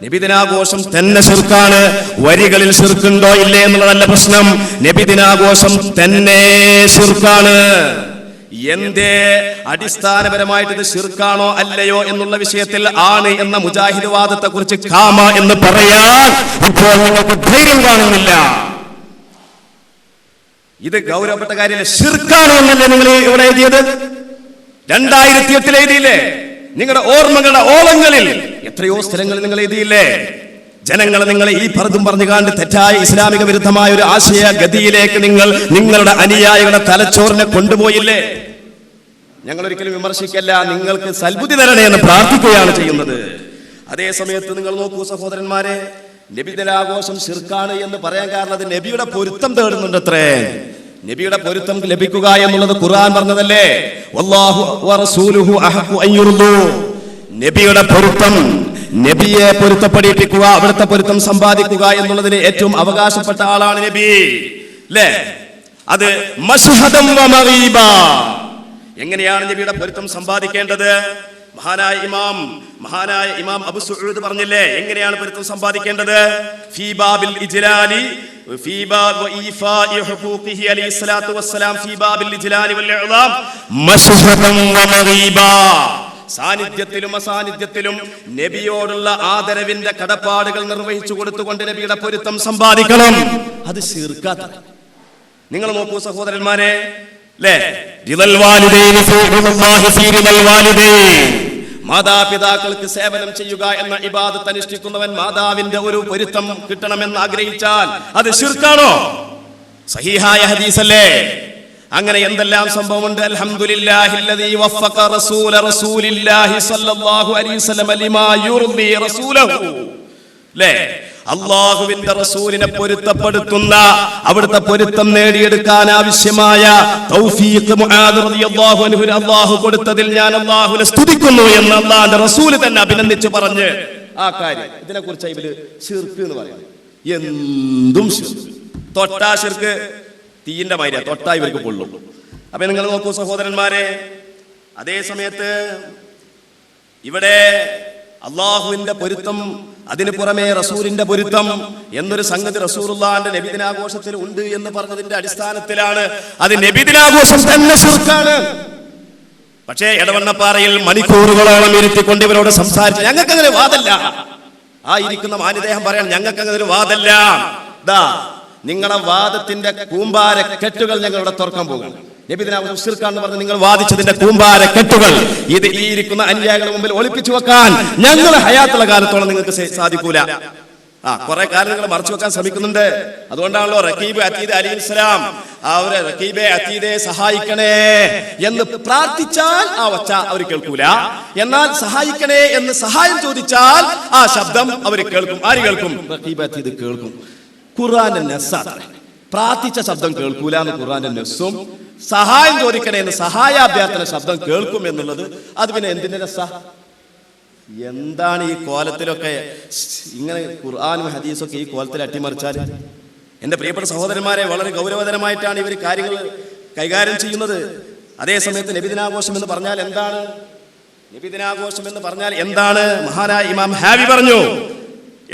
നബിദിനാഘോഷം തന്നെ ശിർക്കാണ്. വരികളിൽ ശിർക്കുണ്ടോ ഇല്ലേ എന്നുള്ളതല്ല പ്രശ്നം, നബിദിനാഘോഷം തന്നെ ശിർക്കാണ്. എന്തേ അടിസ്ഥാനപരമായിട്ട് ഇത് ശിർക്കാണോ അല്ലയോ എന്നുള്ള വിഷയത്തിൽ ആണ് എന്ന മുജാഹിദ് വാദത്തെ കുറിച്ച് കാമ എന്ന് പറയാൻ ഇപ്പോൾ നിങ്ങൾക്ക് ധൈര്യം കാണുന്നില്ല. ഇത് ഗൗരവപ്പെട്ട കാര്യമല്ല. ശിർക്കാണോ എന്നല്ലേ നിങ്ങൾ ഇവിടെ എഴുതിയത്? 2008 എഴുതിയില്ലേ? നിങ്ങളുടെ ഓർമ്മകളുടെ ഓളങ്ങളിൽ എത്രയോ സ്ഥലങ്ങളിൽ നിങ്ങൾ എഴുതിയില്ലേ? ജനങ്ങളെ നിങ്ങളെ ഈ പലതും പറഞ്ഞു കാണ്ട് തെറ്റായ ഇസ്ലാമിക വിരുദ്ധമായ ഒരു ആശയ ഗതിയിലേക്ക് നിങ്ങളുടെ അനുയായികളുടെ തലച്ചോറിനെ കൊണ്ടുപോയില്ലേ? ഞങ്ങൾ ഒരിക്കലും വിമർശിക്കല്ല, നിങ്ങൾക്ക് സൽബുദ്ധി തരണേ എന്ന് പ്രാർത്ഥിക്കുകയാണ് ചെയ്യുന്നത്. അതേ സമയത്ത് നിങ്ങൾ നോക്കൂ സഹോദരന്മാരെ, നബിദിനാഘോഷം ശിർക്കാണ് എന്ന് പറയാൻ കാരണം അത് നബിയുടെ പൊരുത്തം തേടുന്നുണ്ട്. അത്രേ നബിയുടെ പൊരുത്തം ലഭിക്കുക എന്നുള്ളത് ഖുർആൻ പറഞ്ഞതല്ലേ? വല്ലാഹു വറസൂലുഹു അഹഖു അൻ യുർദു. നബിയുടെ പൊരുത്തം, നബിയെ പൊരുത്തപ്പെടിപ്പിക്കുക, അവിടുത്തെ പൊരുത്തം സമ്പാദിക്കുക എന്നുള്ളതിന് ഏറ്റവും അവകാശപ്പെട്ട ആളാണ് നബി അല്ലേ? അത് മശ്ഹദം വ മഗീബ. എങ്ങനെയാണ് നബിയുടെ പൊരുത്തം സമ്പാദിക്കേണ്ടത്? മഹാനായ ഇമാം അബു സുഊദ് പറഞ്ഞില്ലേ എങ്ങനെയാണ് പൊരുത്തം സമ്പാദിക്കേണ്ടത്? ഫീ ബാബിൽ ഇജ്ലാലി ഫീ ബാബ് ഈഫാഇ ഹുഖൂഖിഹി അലൈഹി സ്വലാത്തു വസ്സലാം ഫീ ബാബിൽ ഇജ്ലാലി വൽ ഇഅ്ലാം മശ്ഹദം വ മഗീബ. സാന്നിധ്യത്തിലും അസാന്നിധ്യത്തിലും നബിയോടുള്ള ആദരവിന്റെ കടപ്പാടുകൾ നിർവഹിച്ചു കൊടുത്തുകൊണ്ട് നബിയുടെ പൊരുത്തം സമ്പാദിക്കണം. അത് ശിർക്കാത്ത. നിങ്ങൾ നോക്കൂ സഹോദരന്മാരെ, മാതാപിതാക്കൾക്ക് സേവനം ചെയ്യുക എന്ന ഇബാദത്ത് അനുഷ്ഠിക്കുന്നവൻ മാതാവിന്റെ ഒരു പൊരുത്തം കിട്ടണമെന്ന് ആഗ്രഹിച്ചാൽ അത് ശിർക്കാണോ? സഹീഹായ ഹദീസല്ലേ? അങ്ങനെ എന്തെല്ലാം സംഭവമുണ്ട്. അൽഹംദുലില്ലാഹില്ലദീ വഫഖ റസൂലില്ലാഹി സ്വല്ലല്ലാഹു അലൈഹി വസല്ലം ലിമാ യുർദി റസൂലഹു. അല്ലാഹുവിന്റെ റസൂലിനെ പൊരുത്തപ്പെടുത്തുന്ന, അവിടുത്തെ പൊരുത്തം നേടിയെടുക്കാൻ ആവശ്യമായ തൗഫീഖ് മുആദ് റളിയല്ലാഹു അൻഹു അല്ലാഹു കൊടുത്തതിൽ ഞാൻ അല്ലാഹുവിനെ സ്തുതിക്കുന്നു എന്ന് അല്ലാഹുവിന്റെ റസൂൽ തന്നെ അഭിനന്ദിച്ചു പറഞ്ഞ് ആ കാര്യം. ഇതിനെക്കുറിച്ച് ഇവര് ശിർക്ക് എന്ന് പറയുന്നത്. എന്തും ശിർക്ക്, തൊട്ടാ ശിർക്ക് തീയിന്റെ മാതിരിയാ, തൊട്ടാ ഇവർക്ക് കൊള്ളും. അപ്പൊ നിങ്ങൾ നോക്കൂ സഹോദരന്മാരെ, അതേ സമയത്ത് ഇവിടെ അള്ളാഹുവിന്റെ പൊരുത്തം, അതിന് പുറമെ റസൂലിന്റെ പൊരുത്തം എന്നൊരു സംഗതി റസൂലുള്ളാഹിന്റെ നബിദിനാഘോഷത്തിൽ ഉണ്ട് എന്ന് പറഞ്ഞതിന്റെ അടിസ്ഥാനത്തിലാണ് അത് നബിദിനാഘോഷം തന്നെ ശിർക്കാണ്. പക്ഷേ എടവണ്ണപ്പാറയിൽ മണിക്കൂറുകളോളം ഇരുത്തിക്കൊണ്ട് ഇവരോട് സംസാരിച്ചു. ഞങ്ങൾക്ക് അങ്ങനെ വാദല്ല. ആ ഇരിക്കുന്ന മാന്യദേഹം പറയണം, ഞങ്ങൾക്ക് അങ്ങനെ ഒരു വാദല്ല. നിങ്ങളുടെ വാദത്തിന്റെ കൂമ്പാര കെട്ടുകൾ ഞങ്ങൾ ഇവിടെ തുറക്കാൻ പോകുകയാണ്. നബിദിനാഘോഷം ശിർക്കാണെന്ന് പറഞ്ഞ് നിങ്ങൾ വാദിച്ചതിന്റെ കൂമ്പാര കെട്ടുകൾ ഇത് ഈ ഇരിക്കുന്ന അനുയായികളുടെ മുമ്പിൽ ഒളിപ്പിച്ചു വെക്കാൻ ഞങ്ങൾ ഹയാത്തുള്ള കാലത്തോളം നിങ്ങൾക്ക് സാധിക്കൂല. കുറെ കാര്യങ്ങൾ മറച്ചു വെക്കാൻ ശ്രമിക്കുന്നുണ്ട്. അതുകൊണ്ടാണല്ലോ റഖീബ് അതീദ് അലൈഹിസ്സലാം അവരെ റഖീബെ അതീദെ സഹായിക്കണേ എന്ന് പ്രാർത്ഥിച്ചാൽ ആ ഒച്ച അവർ കേൾക്കൂല. എന്നാൽ സഹായിക്കണേ എന്ന് സഹായം ചോദിച്ചാൽ ആ ശബ്ദം അവർ കേൾക്കും. ആര് കേൾക്കും? റഖീബ് അതീദ് കേൾക്കും. ഖുർആന്റെ നസ്സാണ്. പ്രാർത്ഥിച്ച ശബ്ദം കേൾക്കൂല എന്ന് ഖുർആന്റെ നസ്സും, സഹായം ചോദിക്കണേ എന്ന് സഹായാഭ്യർത്ഥന ശബ്ദം കേൾക്കും എന്നുള്ളത് അത് പിന്നെ എന്തിന്റെ നസ്സാ? എന്താണ് ഈ കോലത്തിലൊക്കെ ഇങ്ങനെ ഖുർആനും ഹദീസൊക്കെ ഈ കോലത്തിൽ അട്ടിമറിച്ചാൽ? എൻ്റെ പ്രിയപ്പെട്ട സഹോദരന്മാരെ, വളരെ ഗൗരവതരമായിട്ടാണ് ഇവർ കാര്യങ്ങൾ കൈകാര്യം ചെയ്യുന്നത്. അതേസമയത്ത് നബിദിനാഘോഷം എന്ന് പറഞ്ഞാൽ എന്താണ്? നബിദിനാഘോഷം എന്ന് പറഞ്ഞാൽ എന്താണ്? മഹാനായ ഇമാം ഹാവി പറഞ്ഞു,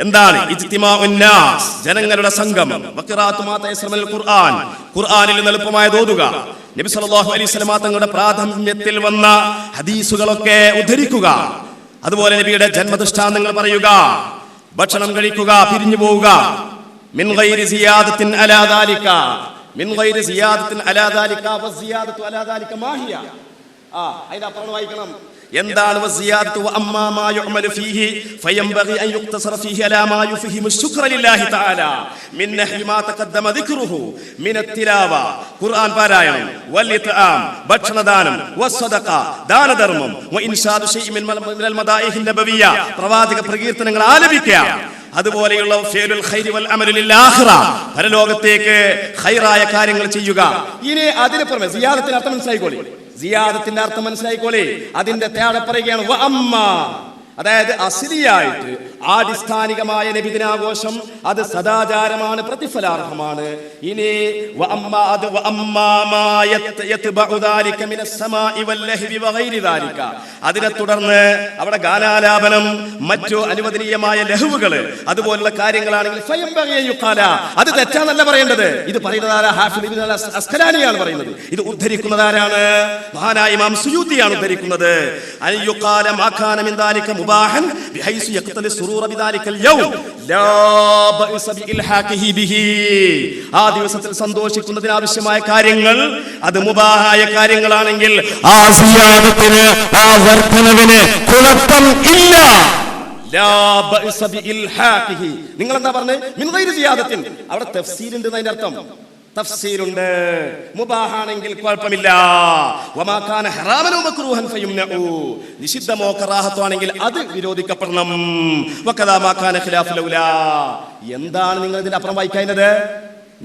എന്താണ്? ഇജ്തിമാഉൻ നാസ്, ജനങ്ങളുടെ സംഗമം. വഖിറാഅത്തു മാ തയസ്സറ മിനൽ ഖുർആൻ, ഖുർആനിൽ നിന്ന് എളുപ്പമായ ഓതുക. നബി സല്ലല്ലാഹു അലൈഹി വസല്ലം തങ്ങളുടെ പ്രാഥമ്യത്തിൽ വന്ന ഹദീസുകളൊക്കെ ഉദ്ധരിക്കുക. അതുപോലെ നബിയുടെ ജന്മദൃഷ്ടാന്തങ്ങൾ പറയുക, ഭക്ഷണം കഴിക്കുക, പിരിഞ്ഞു പോവുക. മിൻ ഗൈരി സിയാദത്തിൻ അലാ ദാലിക, മിൻ ഗൈരി സിയാദത്തിൻ അലാ ദാലിക വസിയാദത്തു അലാ ദാലിക മാഹിയ. അതിന്റെ അപ്പുറം വായിക്കണം. എന്താണ് വസിയാദത്തു? വഅമ്മാ മാ യുഅമലു ഫീഹി ഫയംബഗി അൻ യുഖ്തസറ ഫീഹി അലാ മാ യുഫഹിമു ശുക്ര ലില്ലാഹി തആല മിൻ നഹ്വി മാ തഖദ്ദമ ദിക്റുഹു മിൻ അത്തിലാവ, ഖുർആൻ പാരായണം, വൽ ഇത്ആം, ഭക്ഷണദാനം, വസ്സദഖ, ദാനധർമ്മം, വഇൻഷാദു ശൈഇൻ മിനൽ മദായിഹിൻ നബവിയ്യ, പ്രവാചക പ്രകീർത്തനങ്ങൾ ആലപിക്കുക. അതുപോലെയുള്ള ഫിഅലുൽ ഖൈരി വൽ അമലു ലിൽ ആഖിറ, പരലോകത്തേക്ക് ഖൈറായ കാര്യങ്ങൾ ചെയ്യുക. ഇനി അതിന് പുറമെ സിയാദത്തിന്റെ അർത്ഥം മനസ്സിലായിക്കോളി. സിയാദത്തിന്റെ അർത്ഥം മനസ്സിലായിക്കോളി. അതിന്റെ തേടെ പറയുകയാണ് വ അമ്മ, അതായത് അസ്ലിയായിട്ട് ആടിസ്ഥാനികമായ നബിദിനാഘോഷം അത് സദാചാരമാണ്, പ്രതിഫലാർഹമാണ്. ഇനി അതിനെ തുടർന്ന് അവിടെ ഗാനാലാപനം, മറ്റു അനുവദനീയമായ ലഹുവുകള്, അതുപോലുള്ള കാര്യങ്ങളാണെങ്കിൽ അത് തെറ്റാന്നല്ല പറയേണ്ടത്. ഇത് പറയുന്നത് ഹാഫിദ് ഇബ്നു അസ്ഖലാനിയാണ് പറയുന്നത്. ഇത് ഉദ്ധരിക്കുന്നതാരാണ്? മഹാനായ ഇമാം സുയൂത്തിയാണ് ഉദ്ധരിക്കുന്നത്. മുബാഹൻ ബിഹൈസു യഖ്തലി സുറൂറ ബിദാലിക്കൽ യൗം ലാ ബഅസ ബിഇൽഹാഖിഹി ബിഹി, ആ ദിവസത്തിൽ സന്തോഷിക്കുന്നതിന് ആവശ്യമായ കാര്യങ്ങൾ അത് മുബാഹായ കാര്യങ്ങളാണെങ്കിൽ ആ സിയാദത്തിന്, ആ വർദ്ധനവിന് കുഴപ്പം ഇല്ല. ലാ ബഅസ ബിഇൽഹാഖിഹി, നിങ്ങൾ എന്താ പറഞ്ഞത്? മിൻ ഗൈരി സിയാദത്തിൻ, അവിടെ തഫ്സീലുണ്ട് എന്നതിന്റെ അർത്ഥം. തഫ്സീലുണ്ട്. മുബാഹാണെങ്കിൽ കുഴപ്പമില്ല. വമാ കാന ഹറാമൻ വമക്റൂഹൻ ഫയുംനഉ, നിഷിദ്ധമോ കറാഹത്തോ ആണെങ്കിൽ അത് വിരോധിക്കപ്പെടണം. വകദാ മാ കാന ഖിലാഫുൽ ഔലാ, എന്താണ് നിങ്ങൾ ഇതിന്റെ അപ്പുറം വായിക്കുന്നത്?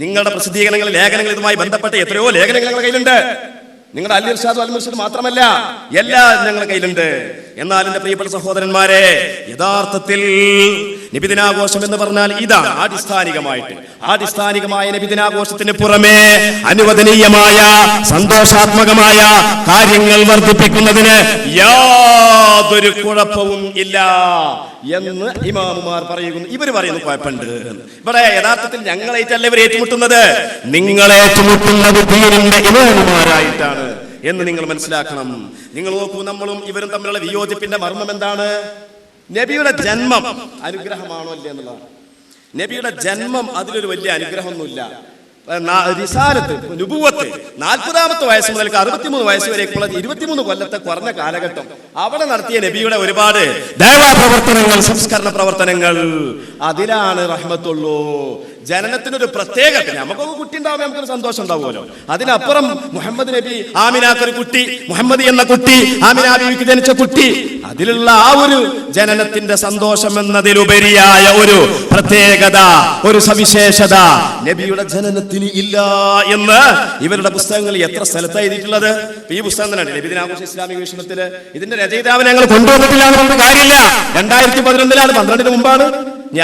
നിങ്ങളുടെ പ്രസിദ്ധീകരണങ്ങൾ, ലേഖനങ്ങൾ, ഇതുമായി ബന്ധപ്പെട്ട എത്രയോ ലേഖനങ്ങൾ ഞങ്ങളുടെ കയ്യിലുണ്ട്. നിങ്ങളുടെ അൽ ഇർഷാദ് വൽ മുർഷിദ് മാത്രമല്ല, എല്ലാം ഞങ്ങളുടെ കയ്യിലുണ്ട്. എന്നാൽ എന്റെ പ്രിയപ്പെട്ട സഹോദരന്മാരെ, യഥാർത്ഥത്തിൽ നബിദിനാഘോഷം എന്ന് പറഞ്ഞാൽ ഇതാണ്. ആടിസ്ഥാനികമായ നബിദിനാഘോഷത്തിന് പുറമെ അനുവദനീയമായ സന്തോഷാത്മകമായ കാര്യങ്ങൾ വർദ്ധിപ്പിക്കുന്നതിന് യാതൊരു കുഴപ്പവും ഇല്ല എന്ന് ഇമാമുമാർ പറയുന്നു. ഇവർ പറയുന്നു കുഴപ്പമുണ്ട്. ഇവിടെ യഥാർത്ഥത്തിൽ ഞങ്ങളായിട്ടല്ല ഇവർ ഏറ്റുമുട്ടുന്നത്, നിങ്ങളേറ്റുമുട്ടുന്നത് ദീനിന്റെ ഇമാമുമാരായിട്ടാണ് എന്ന് നിങ്ങൾ മനസ്സിലാക്കണം. നിങ്ങൾ നോക്കൂ, നമ്മളും ഇവരും തമ്മിലുള്ള വിയോജിപ്പിന്റെ മർമ്മം എന്താണ്? നബിയുടെ ജന്മം അനുഗ്രഹമാണോ അല്ലേ എന്നുള്ളതാണ്. നബിയുടെ ജന്മം അതിലൊരു വലിയ അനുഗ്രഹമൊന്നുമില്ല. റിസാലത്ത്, നുബുവത്ത് 40-ാമത്തെ വയസ്സ് മുതൽ 63 വയസ്സ് വരേക്കുള്ള 23 കൊല്ലത്തെ കുറഞ്ഞ കാലഘട്ടം അവിടെ നടത്തിയ നബിയുടെ ഒരുപാട് ദഅവാ പ്രവർത്തനങ്ങൾ, സംസ്കരണ പ്രവർത്തനങ്ങൾ, അതിലാണ് റഹ്മത്തുള്ളൂ. ജനനത്തിനൊരു പ്രത്യേകത, നമുക്കൊക്കെ കുട്ടി ഉണ്ടാവുമ്പോൾ നമുക്കൊരു സന്തോഷം ഉണ്ടാവുമല്ലോ. അതിനപ്പുറം മുഹമ്മദ് നബി, ആമിനാക്കൊരു കുട്ടി, മുഹമ്മദ് എന്ന കുട്ടി, ആമിന ബീവിക്ക് ജനിച്ച കുട്ടി, അതിലുള്ള ആ ഒരു ജനനത്തിന്റെ സന്തോഷം എന്നതിലുപരിയായ ഒരു പ്രത്യേകത, ഒരു സവിശേഷത നബിയുടെ ജനനത്തിന് ഇല്ല എന്ന് ഇവരുടെ പുസ്തകങ്ങൾ എത്ര സ്ഥലത്ത് എഴുതിയിട്ടുള്ളത്. ഈ പുസ്തകം തന്നെയാണ് നബിദിനാഘോഷ ഇസ്ലാമിക വീക്ഷണത്തില്. ഇതിന്റെ രചയിതാവിനെ ഞങ്ങൾ കൊണ്ടുവന്നിട്ടില്ല എന്ന് പറഞ്ഞ കാര്യമില്ല. 2011 12 മുമ്പാണ്.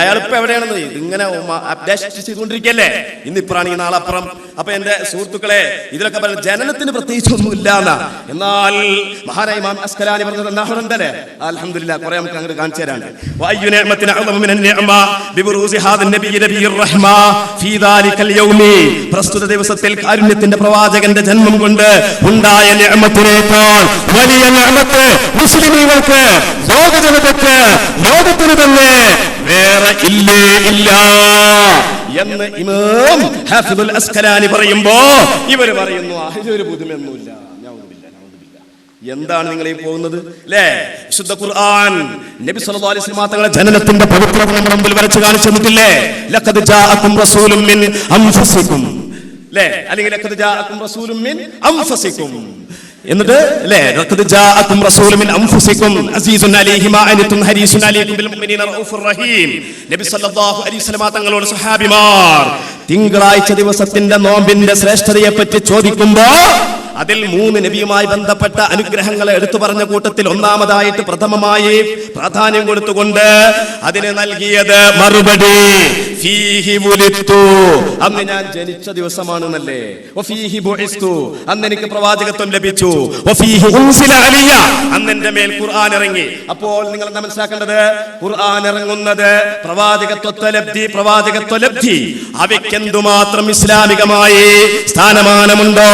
അയാൾ ഇപ്പൊ എവിടെയാണെന്ന് ഇതിങ്ങനെ അപ്ഡേറ്റ് ചെയ്തുകൊണ്ടിരിക്കല്ലേ, ഇന്നിപ്പറാണെങ്കിൽ നാളെ അപ്പുറം. അപ്പൊ എന്റെ സുഹൃത്തുക്കളെ, ഇതിലൊക്കെ പറഞ്ഞ ജനനത്തിന് പ്രത്യേകിച്ച് ഒന്നും ഇല്ലാന്ന. എന്നാൽ മഹാനായ ഇമാം അസ്ഖലാനി പറഞ്ഞത് എന്താണെന്നല്ലേ? അൽഹംദുലില്ലാഹ്, കുറെ നമുക്ക് അങ്ങോട്ട് കാണിച്ചു തരാണ്ട്. പ്രസ്തുത ദിവസത്തിൽ കാരുണ്യത്തിന്റെ പ്രവാചകന്റെ ജന്മം കൊണ്ട് ഉണ്ടായ നിഅമത്തിനേക്കാൾ വലിയ നിഅമത്ത് മുസ്ലിമീങ്ങൾക്ക്, ലോക ജനതയ്ക്ക്, ലോകത്തിന് തന്നെ വേറെ ഇല്ല. എന്ന് ഇമാം ഹാഫിദുൽ അസ്കലാനി പറയുമ്പോ ഇവർ പറയുന്നു അതിലൊരു പുതുമയൊന്നുമില്ല. എന്താണ് നിങ്ങൾ ഈ പോകുന്നത് അല്ലേ? വിശുദ്ധ ഖുർആൻ നബി സല്ലല്ലാഹു അലൈഹി വസല്ലം തങ്ങളുടെ ജനനത്തിന്റെ പവിത്രത നമ്മുടെ മുമ്പിൽ വരച്ച് കാണിച്ചു തന്നിട്ടില്ലേ? ലഖദ് ജാഅകും റസൂലും മിൻ അൻഫുസികും അല്ലേ? അല്ലെങ്കിൽ ലഖദ് ജാഅകും റസൂലും മിൻ അൻഫുസികും എന്നിട്ട് അല്ലേ? ലഖദ് ജാഅകും റസൂലും മിൻ അൻഫുസികും അസീസുൻ അലൈഹി മാ അനിതും ഹരീസുൻ അലൈക്കും ബിൽ മുഅ്മിനീന റഊഫുർ റഹീം. നബി സല്ലല്ലാഹു അലൈഹി വസല്ലം തങ്ങളോട് സ്വഹാബിമാർ തിങ്കളാഴ്ച ദിവസത്തിന്റെ നോമ്പിന്റെ ശ്രേഷ്ഠതയെ പറ്റി ചോദിക്കുമ്പോ അതിൽ 3 നബിയുമായി ബന്ധപ്പെട്ട അനുഗ്രഹങ്ങളെ എടുത്തു പറഞ്ഞ കൂട്ടത്തിൽ ഒന്നാമതായിട്ട് പ്രഥമമായി പ്രാധാന്യം കൊടുത്തുകൊണ്ട് അതിന് നൽകിയത് മറുപടി ഫീഹി വുലിത്തു, അന്ന് ഞാൻ ജനിച്ച ദിവസമാണെന്നല്ലേ. വഫീഹി ബുഇസ്തു, അന്ന് എനിക്ക് പ്രവാചകത്വം ലഭിച്ചു. വഫീഹി ഉൻസില അലിയ, അന്ന് എൻ്റെ മേൽ ഖുർആൻ ഇറങ്ങി. അപ്പോൾ നിങ്ങൾ എന്താ മനസ്സിലാക്കേണ്ടത്? ഖുർആൻ ഇറങ്ങുന്നത് പ്രവാചകത്വലബ്ധി അവയ്ക്ക് എന്തുമാത്രം ഇസ്ലാമികമായി സ്ഥാനമാനമുണ്ടോ,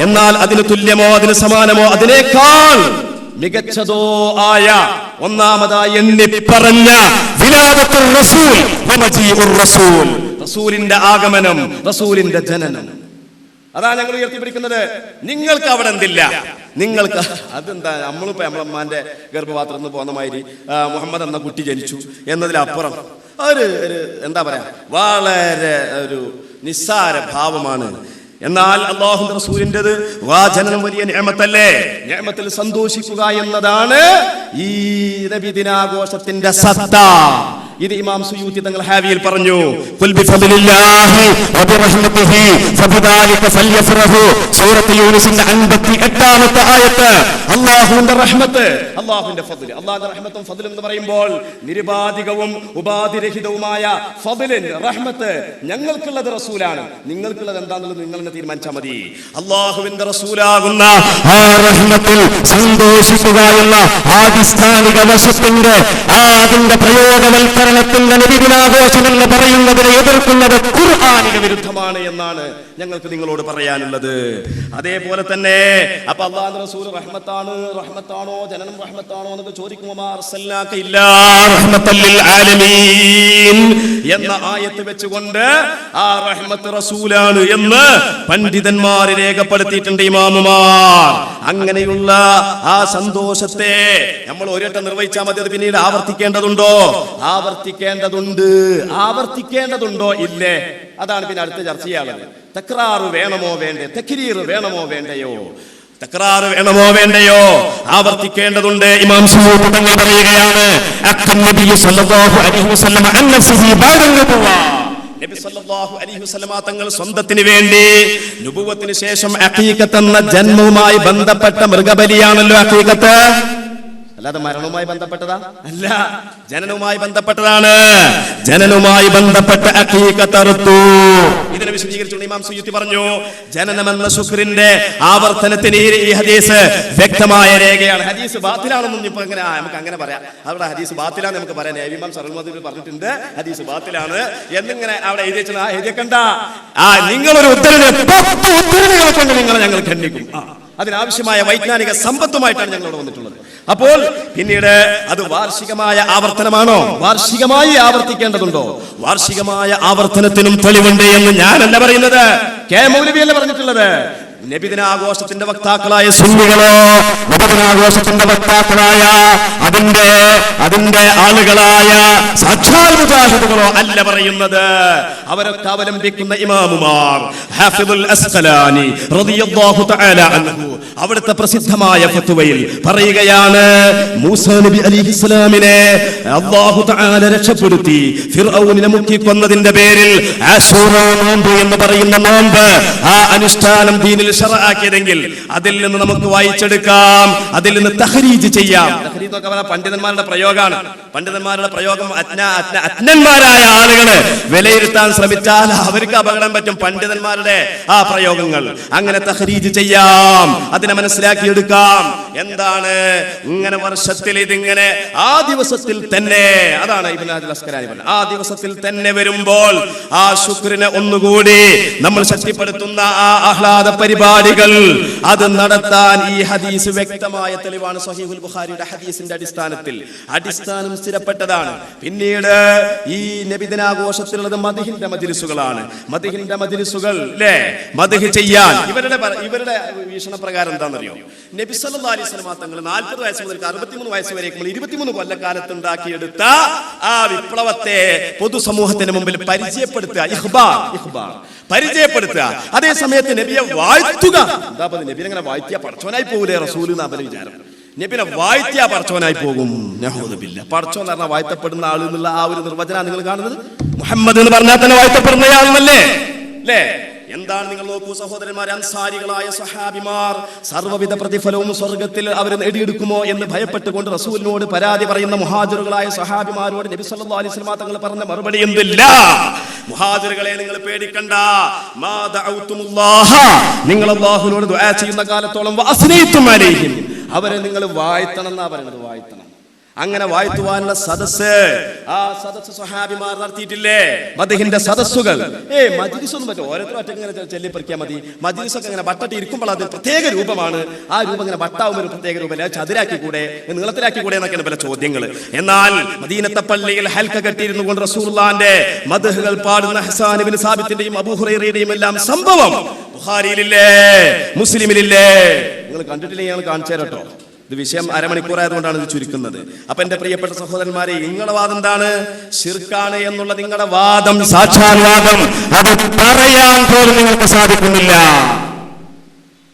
എന്നാൽ അതിന് തുല്യമോ അതിന് സമാനമോ അതിനേക്കാൾ മികച്ചതോ ആയ ഒന്നാമതായി എണ്ണി പറഞ്ഞ വിലാദത്തുർ റസൂൽ വമജീഉർ റസൂൽ, റസൂലിന്റെ ആഗമനം, റസൂലിന്റെ ജനനം, അതാ ഞങ്ങൾ ഉയർത്തിപ്പിടിക്കുന്നത്. നിങ്ങൾക്ക് അവിടെ എന്തില്ല? നിങ്ങൾക്ക് അതെന്താ? നമ്മളിപ്പോ നമ്മളമ്മാന്റെ ഗർഭപാത്രത്തിൽ നിന്ന് പോന്ന മാതിരി മുഹമ്മദ് എന്ന കുട്ടി ജനിച്ചു എന്നതിലപ്പുറം ഒരു എന്താ പറയാ, വളരെ ഒരു നിസ്സാര ഭാവമാണ്. എന്നാൽ അല്ലാഹുവിന്റെ റസൂലിന്റേത് ജനനം വലിയ നിഅമത്തല്ലേ? നിഅമത്തിൽ സന്തോഷിക്കുക എന്നതാണ് ഈ നബിദിനാഘോഷത്തിന്റെ സത്ത. ഇത് ഇമാം സുയൂത്തി തങ്ങൾ ഹാവിയിൽ പറഞ്ഞു. ഖുൽ ബിഫദ്ലില്ലാഹി വബിറഹ്മതിഹി ഫബിദാലിക ഫൽയഫറഹു. സൂറത്ത് യൂനുസിന്റെ 58ാമത്തെ ആയത്ത്. അല്ലാഹുവിന്റെ റഹ്മത്ത്, അല്ലാഹുവിന്റെ ഫദ്ൽ, അല്ലാഹുവിന്റെ റഹ്മത്തും ഫദ്ലും എന്ന് പറയുമ്പോൾ നിരുപാധികവും ഉപാധിരഹിതവുമായ ഫദ്ലിൻ റഹ്മത്ത് ഞങ്ങൾക്കുള്ളത് റസൂലാണ്. നിങ്ങൾക്കുള്ളത് എന്താണെന്നുള്ളത് നിങ്ങൾ തന്നെ തീരുമാനിച്ചാൽ മതി. അല്ലാഹുവിന്റെ റസൂലാകുന്ന ആ റഹ്മത്തിൽ സന്തോഷിക്കുക എന്ന ആദിസ്ഥാനിക വശത്തിന്റെ അതിന്റെ പ്രയോഗവൽക്കരണത്തിന്റെ നബിദിനാഘോഷം എന്ന് പറയുന്നതിനെ എതിർക്കുന്നത് ഖുർആനിക വിരുദ്ധമാണ് എന്നാണ് ഞങ്ങൾക്ക് നിങ്ങളോട് പറയാനുള്ളത്. അതേപോലെ തന്നെ അപ്പൊ അല്ലാഹുവിന്റെ റസൂൽ റഹ്മത്താണോ ജനനം റഹ്മത്താണോ എന്നൊക്കെ ചോദിക്കുമ്പോൾ എന്ന ആയത്ത് വെച്ചുകൊണ്ട് ആ റഹ്മത്ത് റസൂലാണ് എന്ന് പണ്ഡിതന്മാർ രേഖപ്പെടുത്തിയിട്ടുണ്ട്, ഇമാമുമാർ. അങ്ങനെയുള്ള ആ സന്തോഷത്തെ നമ്മൾ ഒരേട്ടം നിർവഹിച്ചാൽ മതി. അത് പിന്നീട് ആവർത്തിക്കേണ്ടതുണ്ടോ? ആവർത്തിക്കേണ്ടതുണ്ടോ ഇല്ലേ? അതാണ് പിന്നെ അടുത്ത ചർച്ച ചെയ്യാനുള്ളത്. തക്രാറ് വേണമോ വേണ്ടേ? തക്രീർ വേണമോ വേണ്ടയോ? തക്രാറ് വേണമോ വേണ്ടയോ? ആവർത്തിക്കേണ്ടതുണ്ട്. ഇമാം സുയൂത്തി തങ്ങൾ പറയുകയാണ്, നബി സല്ലല്ലാഹു അലൈഹി വസല്ലം അന്നസിഹി ബഅദ നബുവ. നബി സല്ലല്ലാഹു അലൈഹി വസല്ലം തങ്ങൾ സ്വന്തത്തിന് വേണ്ടി നുബുവത്തിന് ശേഷം അഖീഖത്ത് എന്ന ജന്മവുമായി ബന്ധപ്പെട്ട മൃഗബലിയാണല്ലോ അഖീഖത്ത്. അല്ലാതെ മരണവുമായി ബന്ധപ്പെട്ടതാ അല്ല, ജനനവുമായി ബന്ധപ്പെട്ടതാണ്. ജനനവുമായി ബന്ധപ്പെട്ട അഖീഖത്ത് അറുത്തു. ഇതിനെ വിശദീകരിച്ചുകൊണ്ട് ഇമാം സുയൂത്തി പറഞ്ഞു, ജനനമെന്ന ശുക്രിന്റെ ആവർത്തനത്തിന് ഈ ഹദീസ് വ്യക്തമായ രേഖയാണ്. ഹദീസ് ബാത്തിലാണെന്നും ഇപ്പൊ എങ്ങനെ നമുക്ക് അങ്ങനെ പറയാം? അവിടെ ഹദീസ് ബാത്തിലാണ് നമുക്ക് പറയാൻ. ഇമാം സറൽമദി പറഞ്ഞിട്ടുണ്ട് ഹദീസ് ബാത്തിലാണ് എന്നിങ്ങനെ അവിടെ എഴുതിക്കണ്ട. നിങ്ങളൊരു ഉദ്ധരണികളെ കൊണ്ട് നിങ്ങളെ ഞങ്ങൾ ഖണ്ഡിക്കും. അതിനാവശ്യമായ വൈജ്ഞാനിക സമ്പത്തുമായിട്ടാണ് ഞങ്ങൾ ഇവിടെ വന്നിട്ടുള്ളത്. അപ്പോൾ പിന്നീട് അത് വാർഷികമായ ആവർത്തനമാണോ? വാർഷികമായി ആവർത്തിക്കേണ്ടതുണ്ടോ? വാർഷികമായ ആവർത്തനത്തിനും തെളിവുണ്ട് എന്ന് ഞാനല്ല പറയുന്നത്, കെ മൗലവിയല്ല പറഞ്ഞിട്ടുള്ളത്. നബിദിനാഘോഷത്തിന്റെ വക്താക്കളായ സുന്നികളോ നബിദിനാഘോഷത്തിന്റെ വക്താക്കളായ അതിന്റെ ആളുകളായ സാക്ഷാൽ മുജാഹിദുകളോ അല്ല പറയുന്നത്. അവരൊക്കെ അവലംബിക്കുന്ന ഇമാമുമാർ ഹാഫിദുൽ അസ്ഖലാനി റളിയല്ലാഹു തആല അൻഹു അവിടുത്തെ പ്രസിദ്ധമായ ഫത്വയിൽ പറയുകയാണ്, മൂസാ നബി അലൈഹിസ്സലാമിനെ അല്ലാഹു തആല രക്ഷപ്പെടുത്തി ഫിർഔനിനെ മുക്കിക്കൊന്നതിന്റെ പേരിൽ ആശൂറാ നോമ്പ് എന്ന് പറയുന്ന നോമ്പ് ആ അനുഷ്ഠാനം ദീനിൽ ശറഅാക്കിയതെങ്കിൽ അതിൽ നിന്ന് നമുക്ക് വായിച്ചെടുക്കാം, അതിൽ നിന്ന് തഹ്രീജ് ചെയ്യാം. തഹ്രീജ് എന്നൊക്കെ പറഞ്ഞാൽ പണ്ഡിതന്മാരുടെ പ്രയോഗമാണ്. പണ്ഡിതന്മാരുടെ പ്രയോഗം അജ്ഞന്മാരായ ആളുകള് വിലയിരുത്താൻ ശ്രമിച്ചാൽ അവർക്ക് അപകടം പറ്റും. പണ്ഡിതന്മാരുടെ ആ പ്രയോഗങ്ങൾ അങ്ങനെ തഹ്രീജ് ചെയ്യാം, അതിനെ മനസ്സിലാക്കിയെടുക്കാം. എന്താണ് ഇങ്ങനെ വർഷത്തിൽ ഇതിങ്ങനെ ആ ദിവസത്തിൽ തന്നെ, അതാണ് ഇബ്നു അൽ അസ്കലാനി പറഞ്ഞത്, ആ ദിവസത്തിൽ തന്നെ വരുമ്പോൾ ആ ശുക്രിനെ ഒന്നുകൂടി നമ്മൾ ശക്തിപ്പെടുത്തുന്ന ആ ആഹ്ലാദ പരിപാടികൾ അത് നടത്താൻ ഈ ഹദീസ് വ്യക്തമായ തെളിവാണ്. സ്വഹീഹുൽ ബുഖാരിയുടെ ഹദീസിന്റെ അടിസ്ഥാനം സ്ഥിരപ്പെട്ടതാണ്. പിന്നീട് ഈ നബിദിനാഘോഷത്തിലുള്ളത് മദ്ഹിന്റെ മജ്ലിസുകളാണ്. മദ്ഹിന്റെ മജ്ലിസുകൾ അല്ലേ, മദ്ഹ് ചെയ്യാൻ ഇവരുടെ വീക്ഷണപ്രകാരം എന്താണെന്നറിയോ? നബി സല്ലല്ലാഹു അലൈഹി വസല്ലം തങ്ങൾ 40 വയസ്സ് മുതൽ 63 വയസ്സ് വരെ 23 കൊല്ലക്കാലത്ത് ഉണ്ടാക്കിയെടുത്ത ആ വിപ്ലവത്തെ പൊതുസമൂഹത്തിന് മുമ്പിൽ പരിചയപ്പെടുത്തുക, പരിചയപ്പെടുത്തുക. അതേ സമയത്ത് നബിയെ വാഴ്ത്തുക. എന്താ പറയുക? നബിനെ അങ്ങനെ വാഴ്ത്തിയാ പടച്ചോനായി പോകൂലേ റസൂൽ എന്ന് അവരുടെ വിചാരം. നബിനെ വാഴ്ത്തിയാ പടച്ചോനായി പോകും. നഹൂദുബില്ലാ. പടച്ചോൻ എന്ന് പറഞ്ഞാൽ വാഴ്ത്തപ്പെടുന്ന ആൾ എന്നുള്ള ആ ഒരു നിർവചനം നിങ്ങൾ കാണുന്നത്. മുഹമ്മദ് എന്ന് പറഞ്ഞാൽ തന്നെ വാഴ്ത്തപ്പെടുന്നയാളല്ലേ അല്ലേ? എന്താണ് നിങ്ങൾ നോക്കൂ സഹോദരന്മാരെ, അൻസാരികളായ സഹാബിമാർ സർവ്വവിധ പ്രതിഫലവും സ്വർഗത്തിൽ അവർ നേടിയെടുക്കുമോ എന്ന് ഭയപ്പെട്ടുകൊണ്ട് റസൂലിനോട് പരാതി പറയുന്ന മുഹാജിറുകളായ സഹാബിമാരോട് നബി സല്ലല്ലാഹു അലൈഹി വസല്ലം തങ്ങൾ പറഞ്ഞ മറുപടി എന്തില്ല? മുഹാജിറുകളെ, നിങ്ങൾ പേടിക്കണ്ട. മാ ദഅൗതുമുല്ലാഹ, നിങ്ങൾ അല്ലാഹുവിനോട് ദുആ ചെയ്യുന്ന കാലത്തോളം വഅസ്നൈതും അലൈഹിം, അവരെ നിങ്ങൾ വാഴ്ത്തണം എന്നാ പറയുന്നത്. വാഴ്ത്തണം. അങ്ങനെ വാഴ്ത്തുവാനുള്ള സദസ്സ്, ആ സദസ്സ് സ്വഹാബിമാർ നടത്തിയിട്ടില്ലേ? മദ്ഹിന്റെ സദസ്സുകൾ. മജ്ലിസ് ഒന്നും പറ്റും, ഓരോരുത്തരും ഒറ്റ ഇങ്ങനെ ചെല്ലിപ്പറിക്കാൻ മതി. മജ്ലിസൊക്കെ ഇങ്ങനെ ബട്ടട്ടി ഇരിക്കുമ്പോൾ അത് പ്രത്യേക രൂപമാണ്. ആ രൂപം ഇങ്ങനെ ബട്ടാവുമ്പോൾ ഒരു പ്രത്യേക രൂപം, ചതുരാക്കി കൂടെ, നീളത്തിലാക്കി കൂടെ എന്നൊക്കെയാണ് പല ചോദ്യങ്ങൾ. എന്നാൽ മദീനത്തെ പള്ളിയിൽ ഹൽക്ക കെട്ടിയിരുന്നു കൊണ്ട് റസൂലുള്ളാഹിന്റെ മദ്ഹുകൾ പാടുന്ന ഹസ്സാൻ ഇബ്നു സാബിത്തിന്റെയും അബൂ ഹുറൈറയുടെയും എല്ലാം സംഭവം ബുഖാരിയിലില്ലേ, മുസ്ലിമിലില്ലേ? നിങ്ങൾ കണ്ടിട്ടില്ലെങ്കിൽ ഞാൻ കാണിച്ചു തരാം കേട്ടോ. ഇത് വിഷയം അരമണിക്കൂറായതുകൊണ്ടാണ് ഇത് ചുരുക്കുന്നത്. അപ്പൊ എന്റെ പ്രിയപ്പെട്ട സഹോദരന്മാരെ, നിങ്ങളുടെ വാദം എന്താണ്? ശിർക്കാണ് എന്നുള്ള നിങ്ങളുടെ വാദം, സാക്ഷാൽ വാദം, അത് പറയാൻ പോലും നിങ്ങൾക്ക് സാധിക്കുന്നില്ല.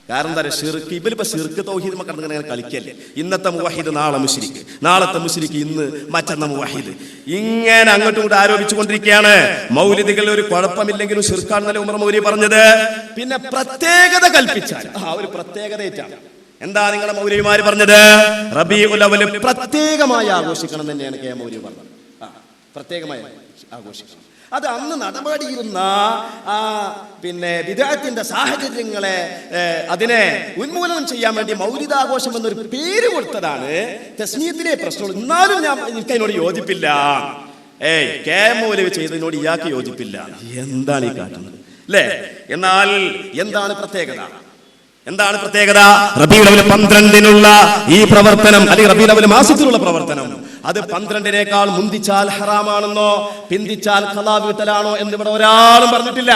കാരണം എന്താ പറയുക? ഷിർക്ക്. ഇവരിപ്പോ ഷിർക്ക് തൗഹീദ് മക്കൾ കളിക്കല്ലേ. ഇന്നത്തെ മുവഹിദ് നാളെ മുശ്രിക്ക്, നാളത്തെ മുശ്രിക്ക് ഇന്ന് മറ്റന്ന മുവഹിദ്, ഇങ്ങനെ അങ്ങോട്ടും ഇങ്ങോട്ടും ആരോപിച്ചു കൊണ്ടിരിക്കുകയാണ്. മൗലിദികൾ ഒരു കുഴപ്പമില്ലെങ്കിലും ഷിർക്കാണെന്നല്ലേ ഉമർ മൗലവി പറഞ്ഞത്. പിന്നെ പ്രത്യേകത കൽപ്പിച്ചാൽ ഒരു പ്രത്യേകതയായിട്ടാണ്. എന്താ നിങ്ങളുടെ മൗലവിമാര് പറഞ്ഞത്? റബീഉൽ അവ്വൽ പ്രത്യേകമായി ആഘോഷിക്കണം തന്നെയാണ് കെ മൗലവി പറഞ്ഞത്. പ്രത്യേകമായി ആഘോഷിക്കണം. അത് അന്ന് നടപടിയിരുന്ന ആ ബിദ്അത്തിന്റെ സാഹചര്യങ്ങളെ അതിനെ ഉന്മൂലനം ചെയ്യാൻ വേണ്ടി മൗലിദാഘോഷം എന്നൊരു പേര് കൊടുത്തതാണ്. തസ്നീയത്തിലെ പ്രശ്നമുള്ളൂ. എന്നാലും എനിക്കതിനോട് യോജിപ്പില്ല. കെ മൗലവി ചെയ്തതിനോട് ഇയാൾക്ക് യോജിപ്പില്ല. എന്താണ് ഈ കാട്ടുന്നത് അല്ലേ? എന്നാൽ എന്താണ് പ്രത്യേകത? എന്താണ് പ്രത്യേകത? റബീഉൽ അവ്വൽ 12-നുള്ള ഈ പ്രവർത്തനം, അല്ലെങ്കിൽ റബീഉൽ അവ്വൽ മാസത്തിലുള്ള പ്രവർത്തനം, അത് 12-നേക്കാൾ മുന്തിച്ചാൽ ഹറാമാണെന്നോ പിന്തിച്ചാൽ ഖളാ വീട്ടലാണോ എന്ന് ഇവിടെ ഒരാളും പറഞ്ഞിട്ടില്ല.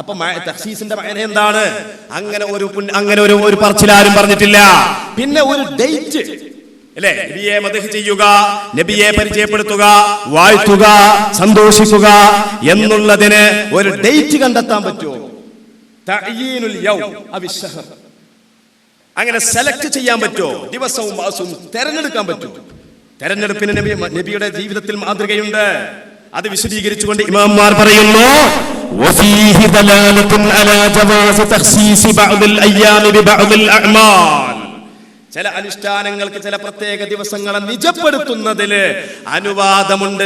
അപ്പൊ തഖ്സീസിന്റെ മഅന എന്താണ്? അങ്ങനെ ഒരു പറച്ചിലാരും പറഞ്ഞിട്ടില്ല. പിന്നെ ഒരു ഡേറ്റ് അല്ലേ? നബിയെ മദ്ഹ് ചെയ്യുക, നബിയെ പരിചയപ്പെടുത്തുക, വാഴ്ത്തുക, സന്തോഷിക്കുക എന്നുള്ളതിന് ഒരു ഡേറ്റ് കണ്ടെത്താൻ പറ്റുമോ? തഅയീനുൽ യൗം അവിശ്ശഹർ, അങ്ങനെ സെലക്ട് ചെയ്യാൻ പറ്റുമോ? ദിവസവും മാസവും തെരഞ്ഞെടുക്കാൻ പറ്റുമോ? തെരഞ്ഞെടുപ്പിന് നബിയുടെ ജീവിതത്തിൽ മാതൃകയുണ്ട്. അത് വിശദീകരിച്ചുകൊണ്ട് ഇമാംമാർ പറയുന്നു, വഫീഹി ദലാലത്തുൻ അലാ ജവാസ് തഖ്സീസ് ബഅദിൽ അയ്യാമി ബിബഅദിൽ അഅ്മാൽ, ചില അനുഷ്ഠാനങ്ങൾക്ക് ചില പ്രത്യേക ദിവസങ്ങളെ നിജപ്പെടുത്തുന്നതിൽ അനുവാദമുണ്ട്.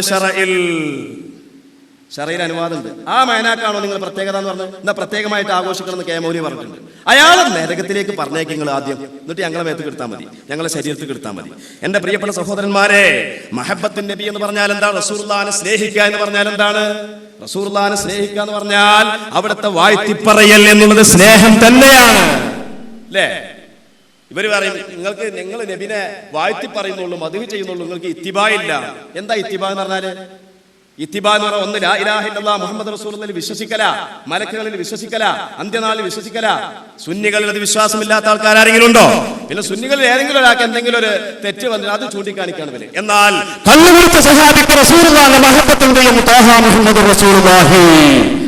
ഷറയിൽ അനുവാദമുണ്ട്. ആ മൈനാക്കാണോ നിങ്ങൾ പ്രത്യേകത എന്ന് പറഞ്ഞത്? എന്താ പ്രത്യേകമായിട്ട് ആഘോഷിക്കണം എന്ന് കെ മൗലവി പറഞ്ഞിട്ടുണ്ട്. അയാളെ നരകത്തിലേക്ക് പറഞ്ഞേക്ക് നിങ്ങൾ ആദ്യം, എന്നിട്ട് ഞങ്ങളെ മേത്ത് കിടത്താൽ മതി, ഞങ്ങളെ ശരീരത്തിൽ കിടത്താൽ മതി. എന്റെ പ്രിയപ്പെട്ട സഹോദരന്മാരെ, മഹബ്ബത്തുൻ നബി എന്ന് പറഞ്ഞാൽ എന്താണ്? റസൂലുള്ളാഹിനെ സ്നേഹിക്കുക എന്ന് പറഞ്ഞാൽ എന്താണ്? റസൂലുള്ളാഹിനെ സ്നേഹിക്കുക എന്ന് പറഞ്ഞാൽ അവിടുത്തെ വാഴ്ത്തിപ്പറയൽ എന്നുള്ളത് സ്നേഹം തന്നെയാണ് അല്ലേ? ഇവർ പറയും നിങ്ങൾ നബിനെ വാഴ്ത്തി പറയുന്നുള്ളൂ, മദ്ഹ് ചെയ്യുന്നുള്ളൂ, നിങ്ങൾക്ക് ഇത്തിബാ ഇല്ല. എന്താ ഇത്തിബാ എന്ന് പറഞ്ഞാല്? ഇത്തിബാ എന്ന് പറഞ്ഞാൽ ഒന്ന് ലാ ഇലാഹ ഇല്ലല്ലാഹ് മുഹമ്മദ് റസൂലുള്ളാഹിൽ വിശ്വസിക്കല, മലക്കുകളിൽ വിശ്വസിക്കല, അന്ത്യനാളിൽ വിശ്വസിക്കല. സുന്നികളിൽ അത് വിശ്വാസമില്ലാത്ത ആൾക്കാർ ആരെങ്കിലും ഉണ്ടോ? പിന്നെ സുന്നികളിൽ ഏതെങ്കിലും ഒരാൾക്ക് എന്തെങ്കിലും ഒരു തെറ്റ് വന്നാൽ അത് ചൂണ്ടിക്കാണിക്കാണ് ഇവര്. എന്നാൽ കള്ളുകുടിച്ച സഹാബിക്ക് റസൂലുള്ളാഹിന്റെ മഹബ്ബത്തുണ്ടെന്ന് ത്വാഹ മുഹമ്മദ് റസൂലുള്ളാഹി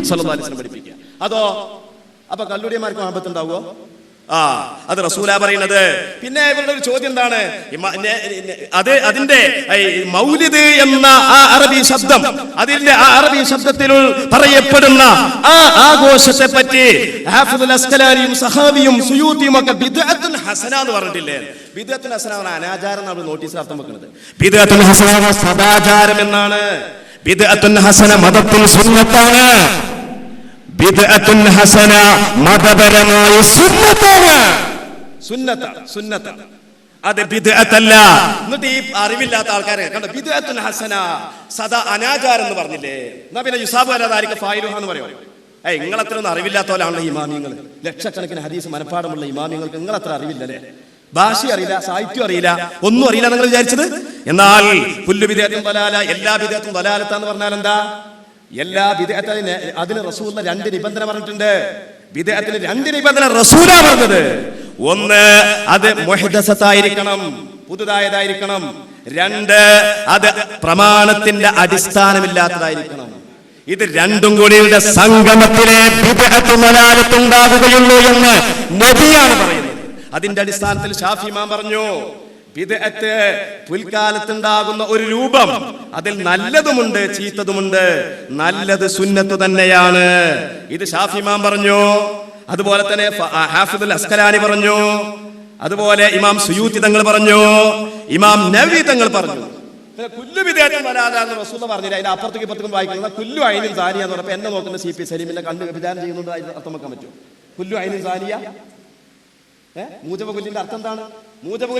സ്വല്ലല്ലാഹു അലൈഹി വസല്ലം പഠിപ്പിക്കുക. അതോ അപ്പൊ കള്ളുടിയന്മാർക്ക് മഹബ്ബത്ത് ഉണ്ടാവുമോ? അത് റസൂലാ പറയുന്നത്. പിന്നെ ഇവരുടെ ഒരു ചോദ്യം എന്താണ്? അതിന്റെ മൗലിദ് എന്ന ആ അറബി ശബ്ദം, അതിന്റെ ആ അറബി ശബ്ദത്തിൽ പറയപ്പെടുന്ന ആ ആഘോഷത്തെ പറ്റി ഹാഫിദുൽ അസ്കലാനിയും സഹാബിയും സുയൂത്തിയും ഒക്കെ ബിദ്അത്തുൻ ഹസന എന്ന് പറഞ്ഞിട്ടില്ലേ? ബിദ്അത്തുൻ ഹസന എന്ന അനാചാരം എന്നാണ് നോട്ടീസിൽ അർത്ഥം വെക്കുന്നത്. ബിദ്അത്തുൻ ഹസന സദാചാരം എന്നാണ്. ബിദ്അത്തുൻ ഹസന മതത്തിൽ സുന്നത്താണ്. ബിദ്അത്തുൻ ഹസന മതപരമായ സുന്നത്താണ്. സുന്നത്താണ്, അത് ബിദ്അത്തല്ല. എന്നിട്ട് ഈ അറിവില്ലാത്ത ആൾക്കാരെ കണ്ടോ, ബിദ്അത്തുൻ ഹസന സദാ അനാചാരം എന്ന് പറഞ്ഞില്ലേ? എന്നാ പിന്നെ യുസാബു അലാ ദാലിക ഫായിലുഹ എന്ന് പറയോ? നിങ്ങളത്ര ഒന്നും അറിവില്ലാത്തവരാണല്ലോ ഇമാമിയങ്ങൾ. ലക്ഷക്കണക്കിന് ഹദീസ് മനപ്പാടമുള്ള ഇമാമിയങ്ങൾക്ക് നിങ്ങളത്ര അറിവില്ലല്ലേ? ഭാഷ അറിയില്ല, സാഹിത്യം അറിയില്ല, ഒന്നും അറിയില്ല നിങ്ങൾ വിചാരിച്ചത്. എന്നാൽ കുല്ലു ബിദ്അത്തുൻ ദലാല, എല്ലാ ബിദ്അത്തും ദലാലത്താന്ന് പറഞ്ഞാൽ എന്താ? എല്ലാ ബിദ്അത്തിന് അതിന് റസൂലുള്ള 2 നിബന്ധന പറഞ്ഞിട്ടുണ്ട്. ബിദ്അത്തിന് 2 നിബന്ധന റസൂലാ പറഞ്ഞത്. ഒന്ന്, അത് മുഹ്ദസത്തായിരിക്കണം, പുതുതായതായിരിക്കണം. 2, അത് പ്രമാണത്തിന്റെ അടിസ്ഥാനമില്ലാത്തതായിരിക്കണം. ഇത് രണ്ടും കൂടിയുടെ സംഗമത്തിലെ ബിദ്അത്തും ദലാലത്തും ഉണ്ടാകുകയുള്ളൂ എന്ന് നബിയാണ് പറയുന്നത്. അതിന്റെ അടിസ്ഥാനത്തിൽ ശാഫി ഇമാം പറഞ്ഞു, ബിദ്അത്ത് പിൽക്കാലത്തുണ്ടാകുന്ന ഒരു രൂപം, അതിൽ നല്ലതുമുണ്ട് ചീത്തതുമുണ്ട്. നല്ലത് സുന്നത്ത് തന്നെയാണ്. ഇത് ശാഫി ഇമാം പറഞ്ഞു. അതുപോലെ തന്നെ ഹാഫിദുൽ അസ്കലാനി പറഞ്ഞു. അതുപോലെ ഇമാം സുയൂത്തി തങ്ങൾ പറഞ്ഞു. ഇമാം നവവി തങ്ങൾ പറഞ്ഞു. കുല്ലു ബിദ്അത്തുൻ ദലാല എന്ന് റസൂൽ പറഞ്ഞില്ല. അതിന്റെ അപ്പുറത്തേക്ക് ഇപ്പുറത്തേക്കും വായിക്കുന്നത് കുല്ലു ഐനിൻ സാനിയ എന്ന് പറഞ്ഞപ്പോൾ എന്നെ നോക്കുന്ന CP സലീമിന്റെ കണ്ണ് വിചാരം ചെയ്യുന്നുണ്ട്. അർത്ഥം വെക്കാൻ പറ്റും? കുല്ലു ഐനിൻ സാനിയ, മൂജബ കുല്ലിന്റെ അർത്ഥം എന്താണ്? മൂജബ